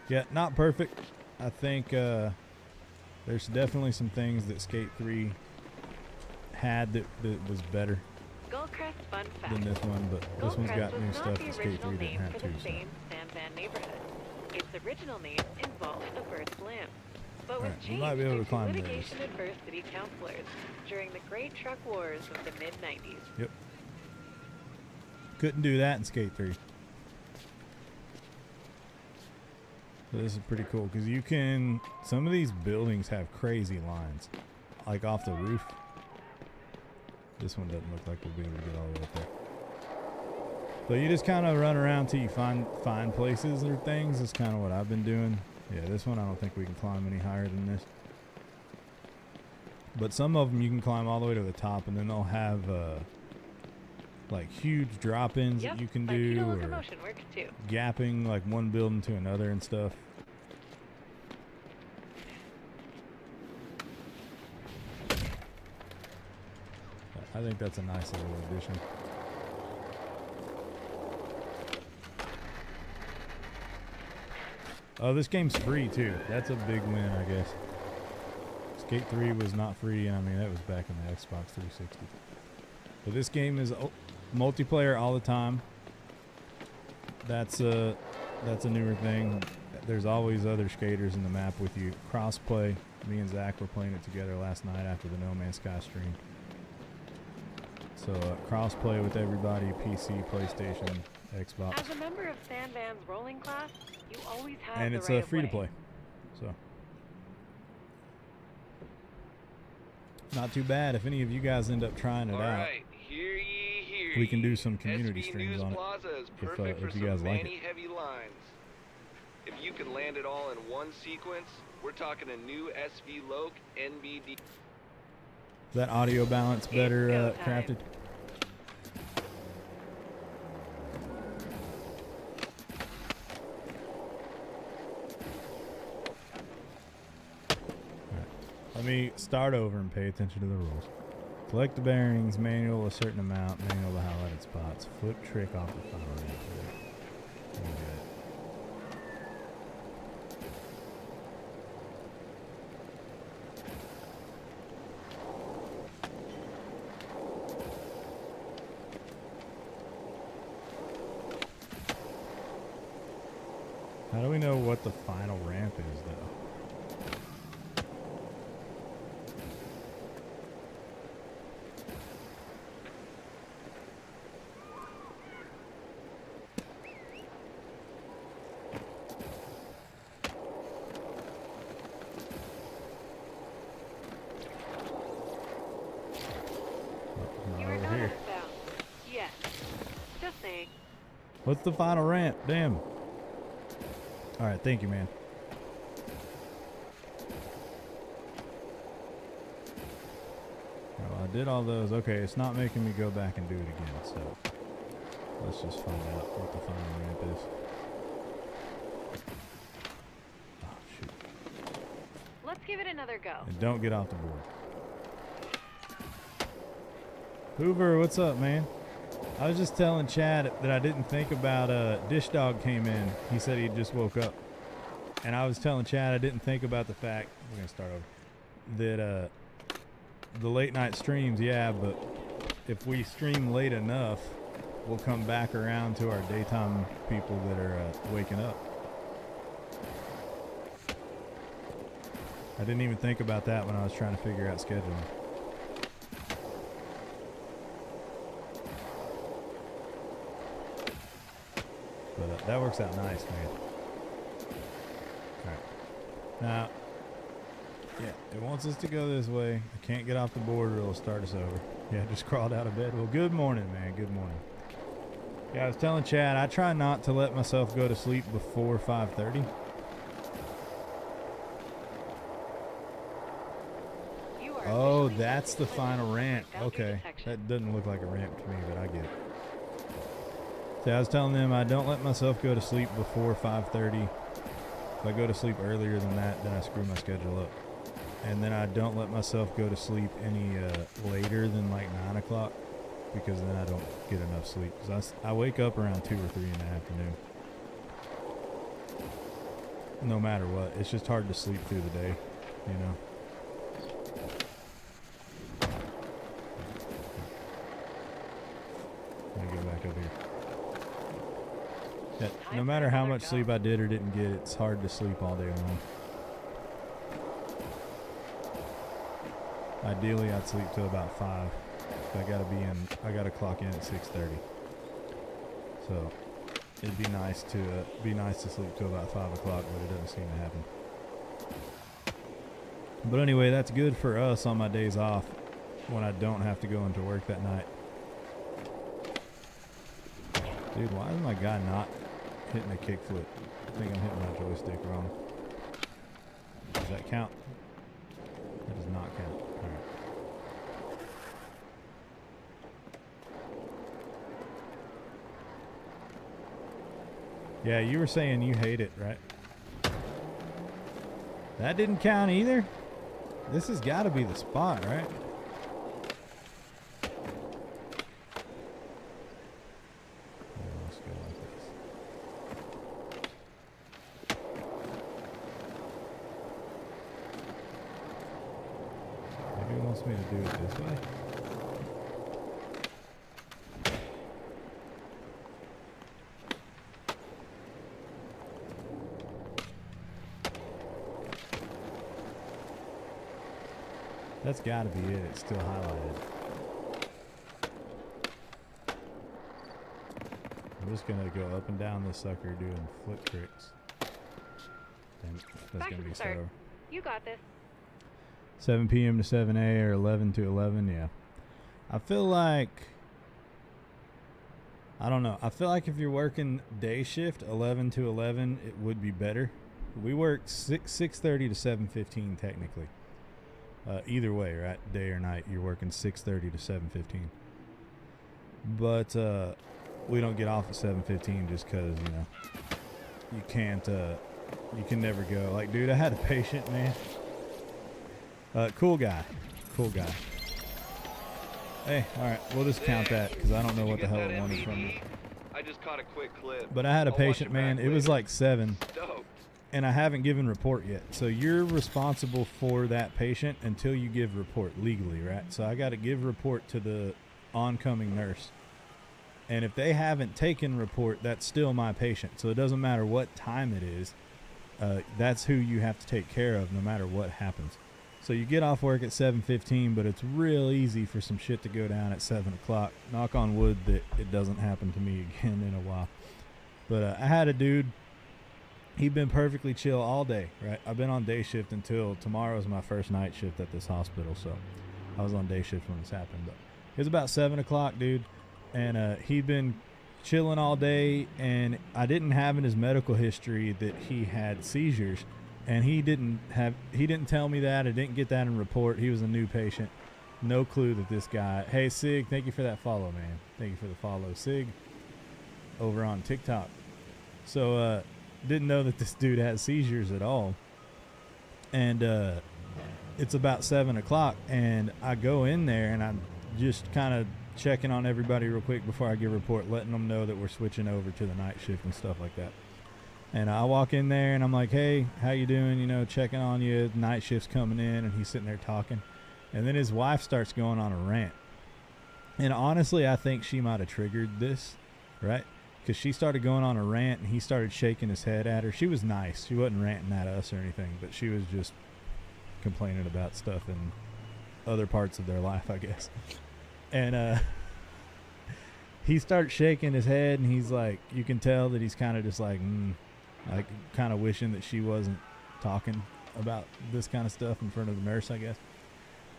Speaker 1: yeah, not perfect. I think there's definitely some things that Skate 3 had that was better
Speaker 3: Skullcrest fun fact.
Speaker 1: than this one, but this one's
Speaker 3: Skullcrest
Speaker 1: got
Speaker 3: was
Speaker 1: new
Speaker 3: not
Speaker 1: stuff
Speaker 3: the
Speaker 1: that Skate
Speaker 3: original
Speaker 1: 3 didn't
Speaker 3: name
Speaker 1: have
Speaker 3: for
Speaker 1: too.
Speaker 3: the
Speaker 1: So.
Speaker 3: same San Van neighborhood. Its original name involved a bird's lamp, but was
Speaker 1: Alright, we
Speaker 3: changed
Speaker 1: might be able
Speaker 3: due
Speaker 1: to climb those.
Speaker 3: litigation adverse city councilors during the Great Truck Wars of the mid-90s.
Speaker 1: Yep. Couldn't do that in Skate 3. So this is pretty cool because you can. Some of these buildings have crazy lines, like off the roof. This one doesn't look like we'll be able to get all the way up there. So you just kind of run around till you find places or things. That's kind of what I've been doing. Yeah, this one I don't think we can climb any higher than this. But some of them you can climb all the way to the top, and then they'll have like huge drop-ins
Speaker 3: Yep,
Speaker 1: that you can
Speaker 3: bipedal
Speaker 1: do, or
Speaker 3: locomotion works too.
Speaker 1: gapping like one building to another and stuff. I think that's a nice little addition. Oh, this game's free too. That's a big win, I guess. Skate 3 was not free, and I mean that was back in the Xbox 360. But this game is multiplayer all the time. That's a newer thing. There's always other skaters in the map with you. Crossplay. Me and Zach were playing it together last night after the No Man's Sky stream. So crossplay with everybody, PC, PlayStation, Xbox.
Speaker 3: As a member of Sandvan's rolling class, you always have
Speaker 1: And
Speaker 3: the
Speaker 1: it's
Speaker 3: right of
Speaker 1: free to
Speaker 3: way.
Speaker 1: play. So not too bad. If any of you guys end up trying it out,
Speaker 2: Alright, hear ye, hear
Speaker 1: we can do
Speaker 2: ye.
Speaker 1: some community
Speaker 2: SV
Speaker 1: streams
Speaker 2: News
Speaker 1: on it,
Speaker 2: Plaza is
Speaker 1: if
Speaker 2: perfect for
Speaker 1: you
Speaker 2: some
Speaker 1: guys like it.
Speaker 2: Manny heavy lines. If you can land it all in one sequence, we're talking a new SV Loke NBD.
Speaker 1: Is that audio balance better
Speaker 3: It's go time.
Speaker 1: crafted? Let me start over and pay attention to the rules. Collect the bearings, manual a certain amount, manual the highlighted spots, flip trick off the final ramp. Let me do it. How do we know what the final ramp is, though?
Speaker 3: You are not outbound. Yes. Just saying.
Speaker 1: What's the final ramp? Damn. All right, thank you, man. Well, I did all those. Okay, it's not making me go back and do it again, so let's just find out what the final ramp is. Oh, shoot.
Speaker 3: Let's give it another go.
Speaker 1: And don't get off the board. Hoover, what's up, man? I was just telling Chad that I didn't think about Dish Dog came in. He said he just woke up. And I was telling Chad I didn't think about the fact, we're going to start over, that the late night streams, yeah, but if we stream late enough, we'll come back around to our daytime people that are waking up. I didn't even think about that when I was trying to figure out scheduling. But that works out nice, man. Alright. Now, yeah, it wants us to go this way. I can't get off the board or it'll start us over. Yeah, just crawled out of bed. Well, good morning, man. Good morning. Yeah, I was telling Chad, I try not to let myself go to sleep before 5:30.
Speaker 3: You are
Speaker 1: Oh,
Speaker 3: officially
Speaker 1: that's the final ramp.
Speaker 3: without your
Speaker 1: Okay.
Speaker 3: detection.
Speaker 1: That doesn't look like a ramp to me, but I get it. See, I was telling them I don't let myself go to sleep before 5:30. If I go to sleep earlier than that, then I screw my schedule up. And then I don't let myself go to sleep any later than like 9 o'clock because then I don't get enough sleep. 'Cause I wake up around 2 or 3 in the afternoon. No matter what. It's just hard to sleep through the day, you know. Let me get back up here. Yeah, no matter how much sleep I did or didn't get, it's hard to sleep all day long. Ideally, I'd sleep till about 5. I gotta clock in at 6:30. So it'd be nice to sleep till about 5 o'clock, but it doesn't seem to happen. But anyway, that's good for us on my days off when I don't have to go into work that night. Dude, why is my guy not hitting a kickflip? I think I'm hitting my joystick wrong. Does that count? That does not count. Alright. Yeah, you were saying you hate it, right? That didn't count either? This has got to be the spot, right? Let's go like this. Maybe he wants me to do it this way. That's got to be it. It's still highlighted. I'm just going to go up and down this sucker doing flip tricks. Damn it. That's going to be slower.
Speaker 3: You got this.
Speaker 1: 7 p.m. to 7 a or 11 to 11, yeah. I feel like, I don't know. I feel like if you're working day shift, 11 to 11, it would be better. We work 6:30 to 7:15 technically. Either way, right? Day or night, you're working 6:30 to 7:15. But we don't get off at 7:15 just because, you know, you can't, you can never go. Like, dude, I had a patient, man. Cool guy. Hey, all right, we'll just count that because I don't know what the hell it wanted from me.
Speaker 2: I just caught a quick clip.
Speaker 1: But I had a patient, man. It was like 7,
Speaker 2: Dope.
Speaker 1: and I haven't given report yet. So you're responsible for that patient until you give report legally, right? So I got to give report to the oncoming nurse. And if they haven't taken report, that's still my patient. So it doesn't matter what time it is. That's who you have to take care of no matter what happens. So you get off work at 7:15, but it's real easy for some shit to go down at 7 o'clock. Knock on wood that it doesn't happen to me again in a while. But I had a dude. He'd been perfectly chill all day, right? I've been on day shift until tomorrow's my first night shift at this hospital. So I was on day shift when this happened. But it was about 7 o'clock, dude. And he'd been chilling all day. And I didn't have in his medical history that he had seizures. And he didn't tell me that. I didn't get that in report. He was a new patient. No clue that this guy. Hey, Sig, thank you for that follow, man. Thank you for the follow, Sig, over on TikTok. So, didn't know that this dude has seizures at all. And it's about 7 o'clock, and I go in there, and I'm just kind of checking on everybody real quick before I give a report, letting them know that we're switching over to the night shift and stuff like that. And I walk in there, and I'm like, hey, how you doing? You know, checking on you. Night shift's coming in, and he's sitting there talking. And then his wife starts going on a rant. And honestly, I think she might have triggered this, right? Because she started going on a rant, and he started shaking his head at her. She was nice. She wasn't ranting at us or anything, but she was just complaining about stuff in other parts of their life, I guess. And he starts shaking his head, and he's like, you can tell that he's kind of just like, like kind of wishing that she wasn't talking about this kind of stuff in front of the nurse, I guess.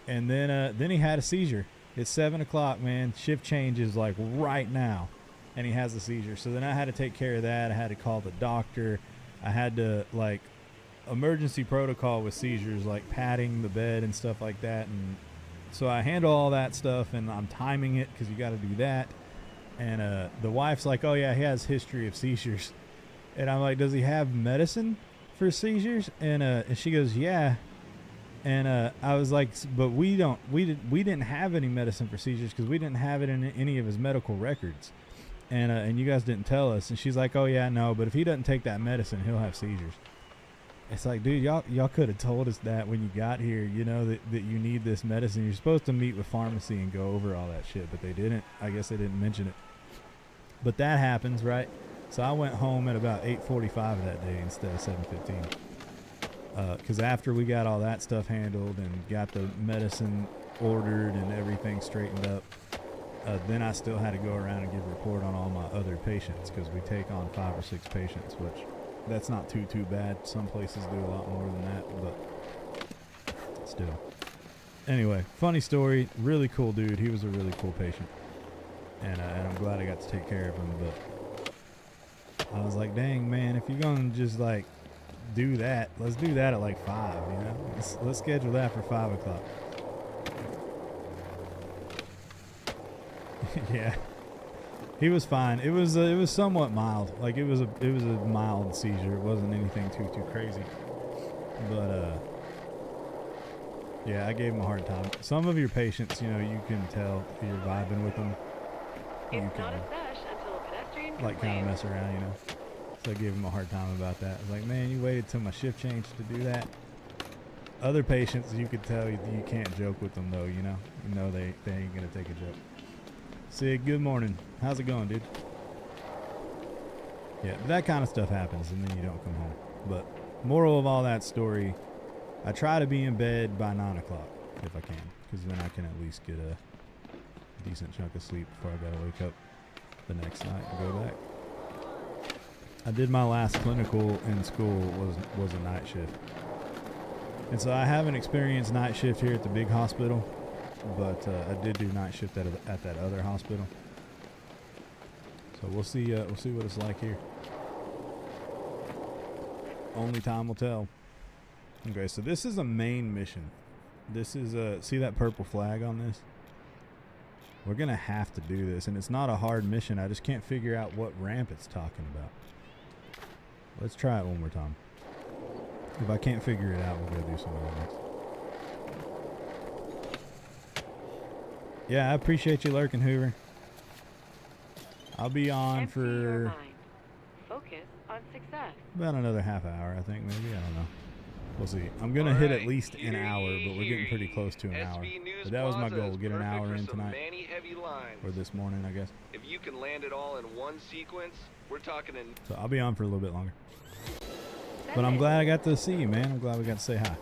Speaker 1: And then he had a seizure. It's 7 o'clock, man. Shift changes like right now, and he has a seizure. So then I had to take care of that. I had to call the doctor. I had to, like, emergency protocol with seizures, like patting the bed and stuff like that. And so I handle all that stuff, and I'm timing it because you got to do that. And the wife's like, oh yeah, he has history of seizures. And I'm like, does he have medicine for seizures? And she goes, yeah. And I was like, but we didn't have any medicine for seizures because we didn't have it in any of his medical records. And you guys didn't tell us. And she's like, oh yeah, no, but if he doesn't take that medicine, he'll have seizures. It's like, dude, y'all could have told us that when you got here, you know, that you need this medicine. You're supposed to meet with pharmacy and go over all that shit, but they didn't. I guess they didn't mention it. But that happens, right? So I went home at about 8:45 that day instead of 7:15. Because after we got all that stuff handled and got the medicine ordered and everything straightened up, then I still had to go around and give a report on all my other patients because we take on 5 or 6 patients, which that's not too bad. Some places do a lot more than that, but still. Anyway, funny story. Really cool dude. He was a really cool patient. And I'm glad I got to take care of him, but I was like, dang, man, if you're going to just, like, do that, let's do that at, like, 5, you know? Let's schedule that for 5 o'clock. Yeah. He was fine. It was somewhat mild. Like, it was a mild seizure. It wasn't anything too crazy. But, yeah, I gave him a hard time. Some of your patients, you know, you can tell you're vibing with them.
Speaker 3: It's not a sesh until a pedestrian
Speaker 1: like kind of mess around, you know. So I gave him a hard time about that. I was like, man, you waited till my shift changed to do that. Other patients, you could tell you can't joke with them though, you know. You know they ain't gonna take a joke. Sig, good morning. How's it going, dude? Yeah, but that kind of stuff happens, and then you don't come home. But moral of all that story, I try to be in bed by 9 o'clock. if I can, because then I can at least get a decent chunk of sleep before I gotta wake up the next night and go back. I did my last clinical in school was a night shift, and so I haven't experienced night shift here at the big hospital, but I did do night shift at that other hospital. So we'll see what it's like here. Only time will tell. Okay, so this is a main mission. This is see that purple flag on this? We're gonna have to do this, and it's not a hard mission. I just can't figure out what ramp it's talking about. Let's try it one more time. If I can't figure it out, we'll go do some other ones. Yeah, I appreciate you lurking, Hoover. I'll be on
Speaker 3: Empty your
Speaker 1: for
Speaker 3: mind. Focus on success.
Speaker 1: about another half hour, I think, maybe. I don't know. We'll see. I'm going to hit at least an hour, but we're getting pretty close to an hour. But that was my goal, get an hour in tonight. Or this morning, I guess.
Speaker 2: If you can land it all in one sequence, we're talking in...
Speaker 1: So I'll be on for a little bit longer. But I'm glad I got to see you, man. I'm glad we got to say hi.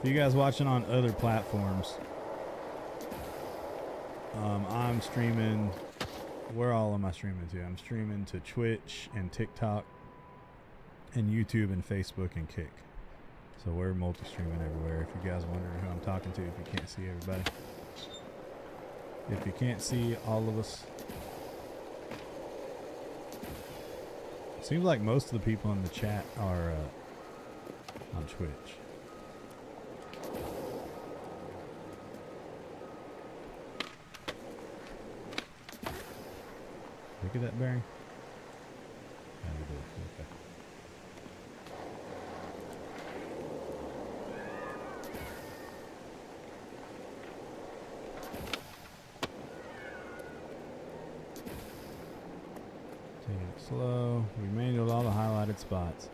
Speaker 1: For you guys watching on other platforms, I'm streaming... Where all am I streaming to? I'm streaming to Twitch and TikTok and YouTube and Facebook and Kick. So we're multi-streaming everywhere. If you guys wondering who I'm talking to, if you can't see everybody. If you can't see all of us. Seems like most of the people in the chat are on Twitch. Look at that bearing. Yeah, we do. Okay. Take it slow. We manualed all the highlighted spots.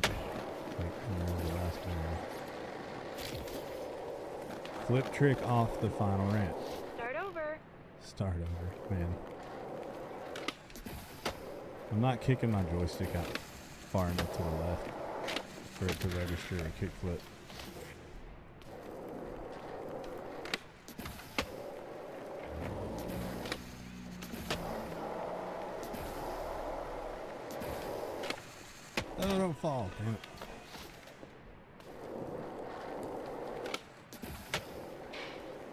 Speaker 1: The last bearing. Flip trick off the final ramp. Start over, man. I'm not kicking my joystick out far enough to the left for it to register a kickflip. Oh, don't fall, damn it.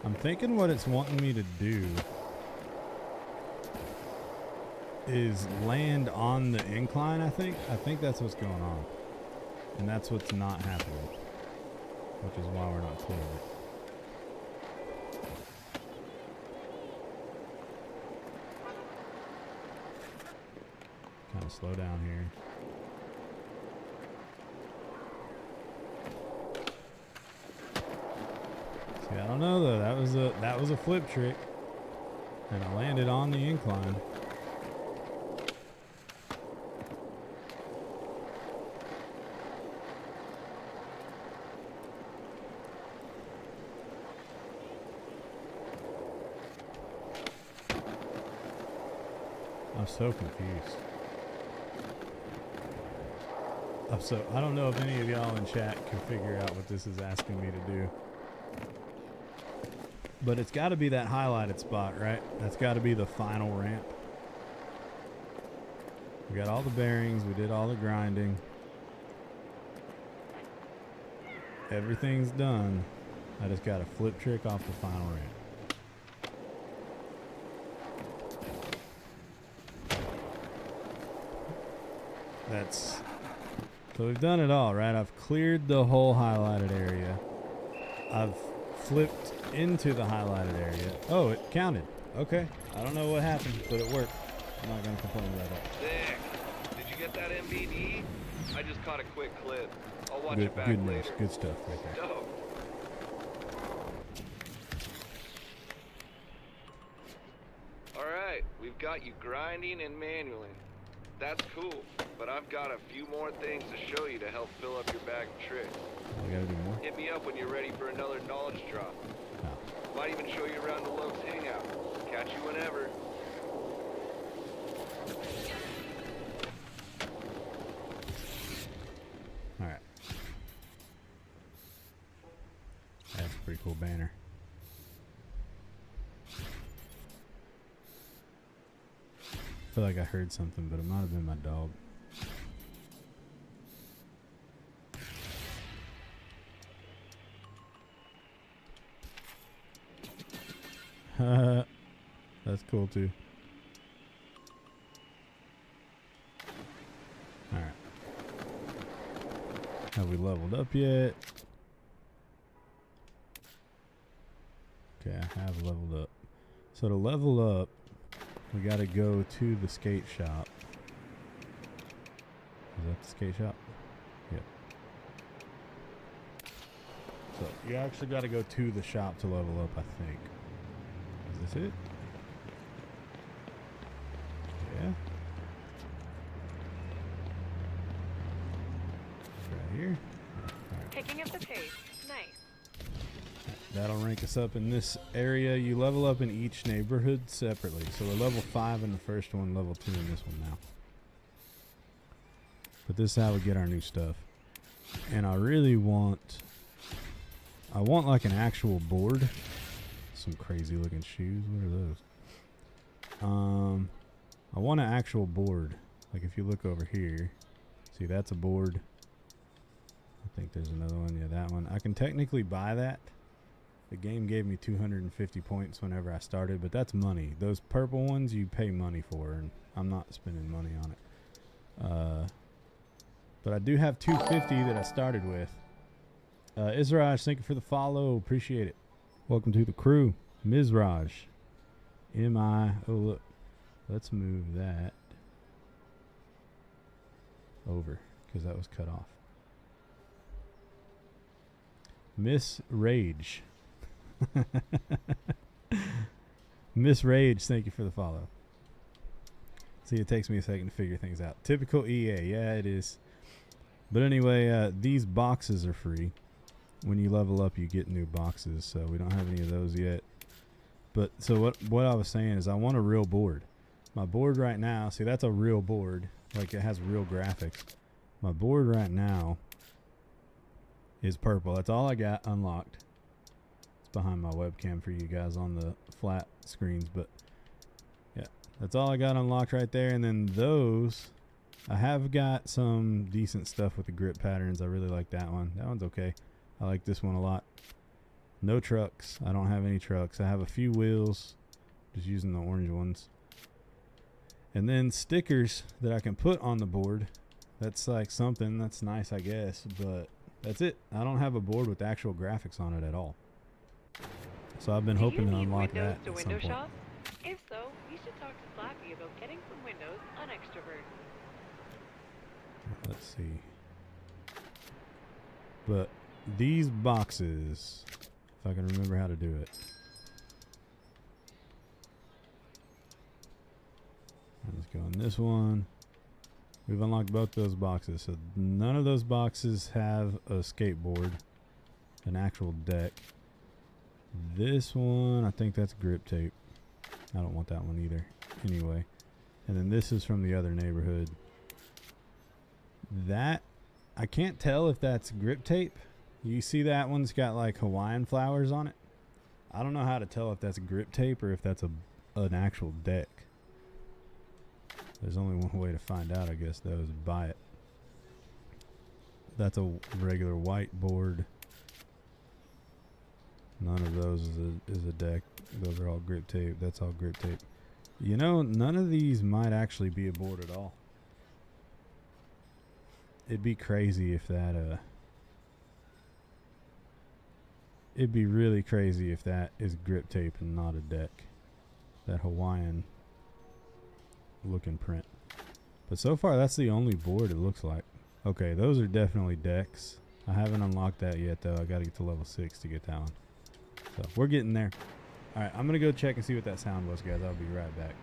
Speaker 1: I'm thinking what it's wanting me to do is land on the incline, I think. I think that's what's going on. And that's what's not happening. Which is why we're not clearing it. Kind of slow down here. See, I don't know though. That was a flip trick. And I landed on the incline. I'm so confused. I don't know if any of y'all in chat can figure out what this is asking me to do. But it's got to be that highlighted spot, right? That's got to be the final ramp. We got all the bearings. We did all the grinding. Everything's done. I just got a flip trick off the final ramp. So we've done it all, right? I've cleared the whole highlighted area. I've flipped into the highlighted area. Oh, it counted. Okay. I don't know what happened, but it worked. I'm not going to complain about that.
Speaker 2: Sick. Did you get that MVD? I just caught a quick clip. I'll watch it back
Speaker 1: good
Speaker 2: later.
Speaker 1: news. Good stuff right there.
Speaker 2: Dope. Alright, we've got you grinding and manualing. That's cool, but I've got a few more things to show you to help fill up your bag of tricks.
Speaker 1: We gotta do more?
Speaker 2: Hit me up when you're ready for another knowledge drop.
Speaker 1: No.
Speaker 2: Might even show you around the Lokes hangout. Catch you whenever.
Speaker 1: Alright. pretty cool banner. I feel like I heard something, but it might have been my dog. That's cool too. Alright. Have we leveled up yet? Okay, I have leveled up. So to level up, we gotta go to the skate shop. Is that the skate shop? Yep. So you actually gotta go to the shop to level up, I think. Is this it? Yeah. It's right here. Alright.
Speaker 3: Picking up the pace. Nice.
Speaker 1: That'll rank us up in this area. You level up in each neighborhood separately. So we're level 5 in the first one, level 2 in this one now. But this is how we get our new stuff. And I really want like an actual board. Some crazy looking shoes. What are those? I want an actual board. Like if you look over here, see that's a board. I think there's another one. Yeah, that one. I can technically buy that. The game gave me 250 points whenever I started, but that's money. Those purple ones you pay money for, and I'm not spending money on it. But I do have 250 that I started with. Izraj, thank you for the follow. Appreciate it. Welcome to the crew. Mizraj. M-I. Oh, look. Let's move that over because that was cut off. Miss Rage. Miss Rage, thank you for the follow. See, it takes me a second to figure things out. Typical EA. Yeah, it is. But anyway, these boxes are free. When you level up, you get new boxes. So we don't have any of those yet. But so what I was saying is I want a real board. My board right now, see, that's a real board. Like, it has real graphics. My board right now is purple. That's all I got unlocked. It's behind my webcam for you guys on the flat screens. But, yeah, that's all I got unlocked right there. And then those, I have got some decent stuff with the grip patterns. I really like that one. That one's okay. I like this one a lot. No trucks. I don't have any trucks. I have a few wheels. Just using the orange ones. And then stickers that I can put on the board. That's like something that's nice, I guess, but that's it. I don't have a board with actual graphics on it at all. So I've been hoping to unlock that at some point.
Speaker 3: Shop? If so, you should talk to Slappy about getting some windows on Extrovert.
Speaker 1: Let's see. But these boxes, if I can remember how to do it. Let's go in this one. We've unlocked both those boxes. So none of those boxes have a skateboard, an actual deck. This one, I think that's grip tape. I don't want that one either. Anyway. And then this is from the other neighborhood. That, I can't tell if that's grip tape. You see that one's got like Hawaiian flowers on it. I don't know how to tell if that's grip tape or if that's an actual deck. There's only one way to find out, I guess, though, is buy it. That's a regular white board. None of those is a deck. Those are all grip tape. That's all grip tape. You know, none of these might actually be a board at all. It'd be crazy if that, it'd be really crazy if that is grip tape and not a deck. That Hawaiian looking print. But so far that's the only board it looks like. Okay, those are definitely decks. I haven't unlocked that yet though. I gotta get to level 6 to get that one. So we're getting there. Alright, I'm gonna go check and see what that sound was, guys. I'll be right back.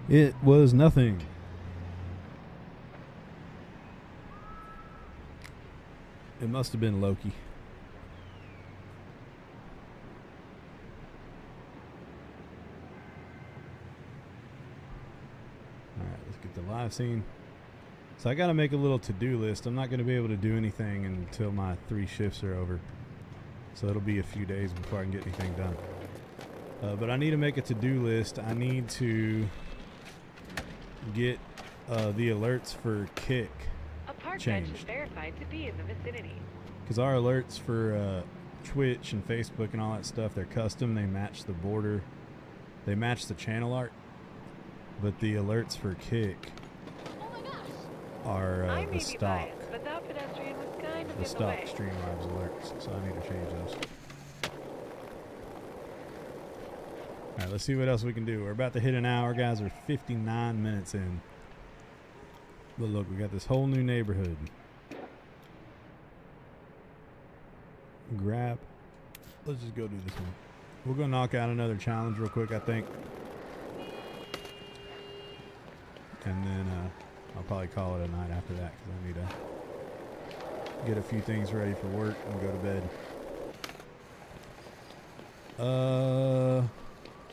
Speaker 1: It was nothing. It must have been Loki. Alright, let's get the live scene. So I got to make a little to-do list. I'm not going to be able to do anything until my 3 shifts are over. So it'll be a few days before I can get anything done. But I need to make a to-do list. I need to get the alerts for Kick
Speaker 3: A park bench is
Speaker 1: changed.
Speaker 3: verified to be in the vicinity.
Speaker 1: Because our alerts for Twitch and Facebook and all that stuff, they're custom. They match the border. They match the channel art. But the alerts for Kick are
Speaker 3: I may
Speaker 1: the
Speaker 3: be
Speaker 1: stock.
Speaker 3: biased, but that pedestrian was kind of
Speaker 1: The
Speaker 3: in the
Speaker 1: stock
Speaker 3: way.
Speaker 1: Streamlabs alerts. So I need to change those. Alright, let's see what else we can do. We're about to hit an hour, guys. We're 59 minutes in. But look, we got this whole new neighborhood. Grab. Let's just go do this one. We're going to knock out another challenge real quick, I think. And then I'll probably call it a night after that because I need to get a few things ready for work and go to bed.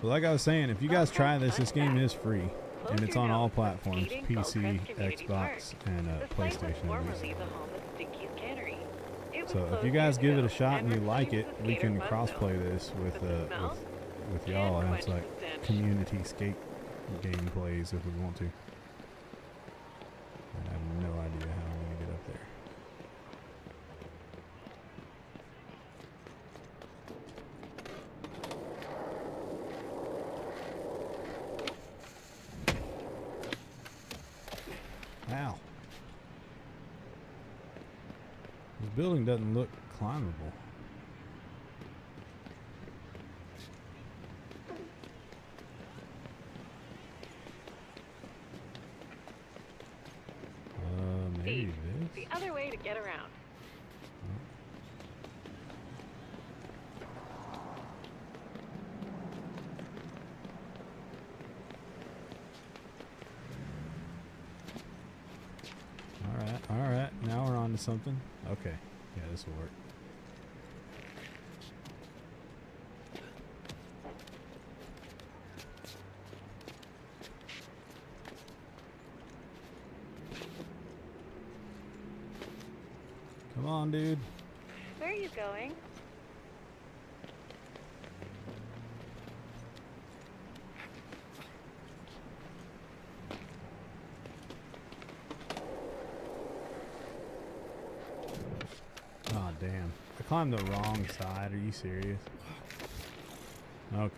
Speaker 1: But like I was saying, if you guys try this game is free. And it's on all platforms, PC, Xbox, and PlayStation at least. So if you guys give it a shot and you like it, we can cross-play this with y'all, and it's like community skate gameplays if we want to. I have no idea how I'm going to get up there. Ow. This building doesn't look climbable. Maybe this?
Speaker 3: The other way to get around.
Speaker 1: Alright, now we're on to something. Okay, yeah, this will work. Come on, dude.
Speaker 3: Where are you going?
Speaker 1: Oh, damn. I climbed the wrong side. Are you serious? Okay.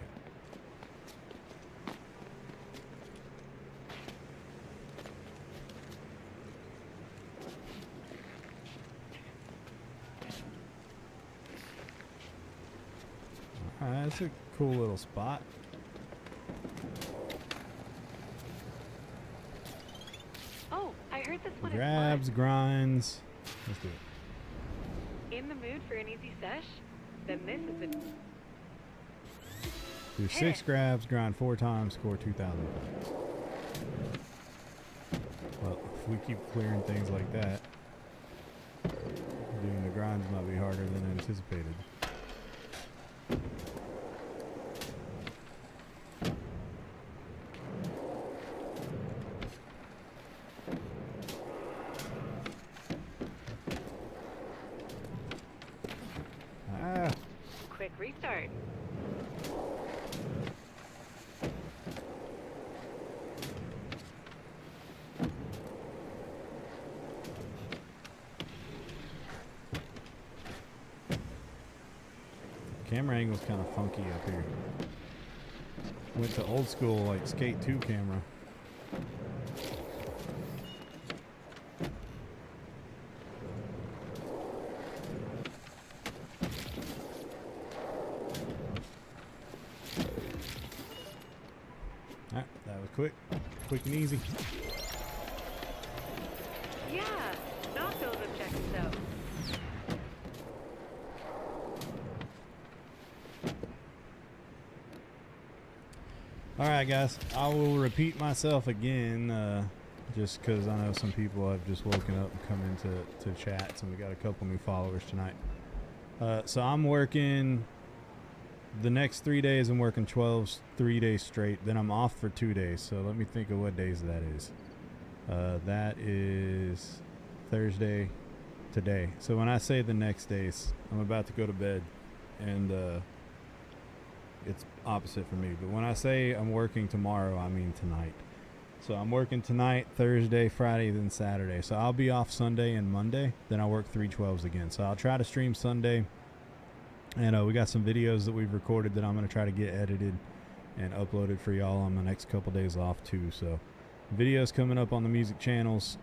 Speaker 1: Alright, that's a cool little spot.
Speaker 3: Oh, I heard this one
Speaker 1: Grabs,
Speaker 3: is
Speaker 1: grinds. Let's do it.
Speaker 3: fun. In the mood for an easy sesh? Then this is the...
Speaker 1: Do 6 grabs, grind 4 times, score 2,000 points. Well, if we keep clearing things like that, doing the grinds might be harder than anticipated. Ah!
Speaker 3: Quick restart.
Speaker 1: Camera angle's kind of funky up here. Went to old school like Skate 2 camera. Alright, that was quick and easy.
Speaker 3: Yeah, not those objectives though.
Speaker 1: All right, guys. I will repeat myself again, just because I know some people have just woken up and come into chats, and we got a couple new followers tonight. So I'm working the next 3 days. I'm working 12s, 3 days straight. Then I'm off for 2 days. So let me think of what days that is. That is Thursday, today. So when I say the next days, I'm about to go to bed, and it's opposite for me. But when I say I'm working tomorrow, I mean tonight. So I'm working tonight, Thursday, Friday, then Saturday. So I'll be off Sunday and Monday. Then I'll work 3/12s again. So I'll try to stream Sunday. And we got some videos that we've recorded that I'm going to try to get edited and uploaded for y'all on my next couple days off too. So videos coming up on the music channels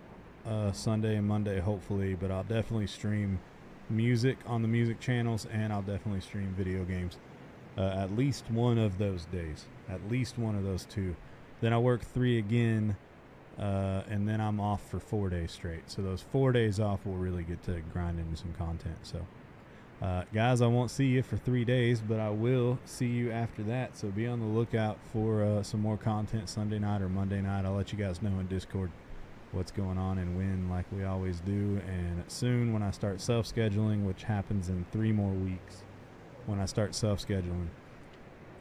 Speaker 1: Sunday and Monday, hopefully. But I'll definitely stream music on the music channels, and I'll definitely stream video games at least one of those days. At least one of those two. Then I work 3 again, and then I'm off for 4 days straight. So those 4 days off will really get to grind into some content. So, guys, I won't see you for 3 days, but I will see you after that. So be on the lookout for some more content Sunday night or Monday night. I'll let you guys know in Discord what's going on and when, like we always do. And soon when I start self-scheduling, which happens in 3 more weeks, when I start self-scheduling,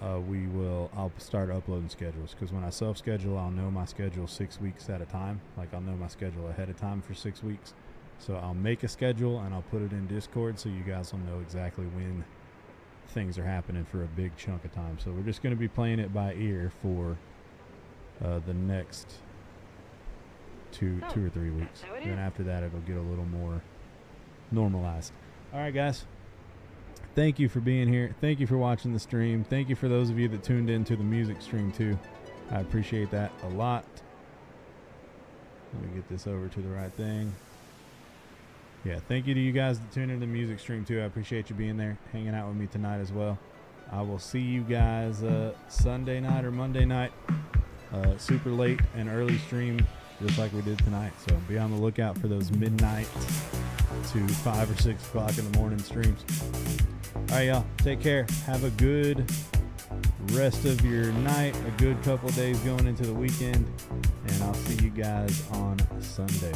Speaker 1: I'll start uploading schedules, because when I self-schedule, I'll know my schedule 6 weeks at a time. Like, I'll know my schedule ahead of time for 6 weeks. So I'll make a schedule and I'll put it in Discord, so you guys will know exactly when things are happening for a big chunk of time. So we're just going to be playing it by ear for the next two or 3 weeks. And then after that, it'll get a little more normalized. All right, guys. Thank you for being here. Thank you for watching the stream. Thank you for those of you that tuned into the music stream too. I appreciate that a lot. Let me get this over to the right thing. Yeah, thank you to you guys that tuned into the music stream too. I appreciate you being there, hanging out with me tonight as well. I will see you guys Sunday night or Monday night. Super late and early stream, just like we did tonight. So be on the lookout for those midnight to 5 or 6 o'clock in the morning streams. All right, y'all. Take care. Have a good rest of your night, a good couple days going into the weekend, and I'll see you guys on Sunday.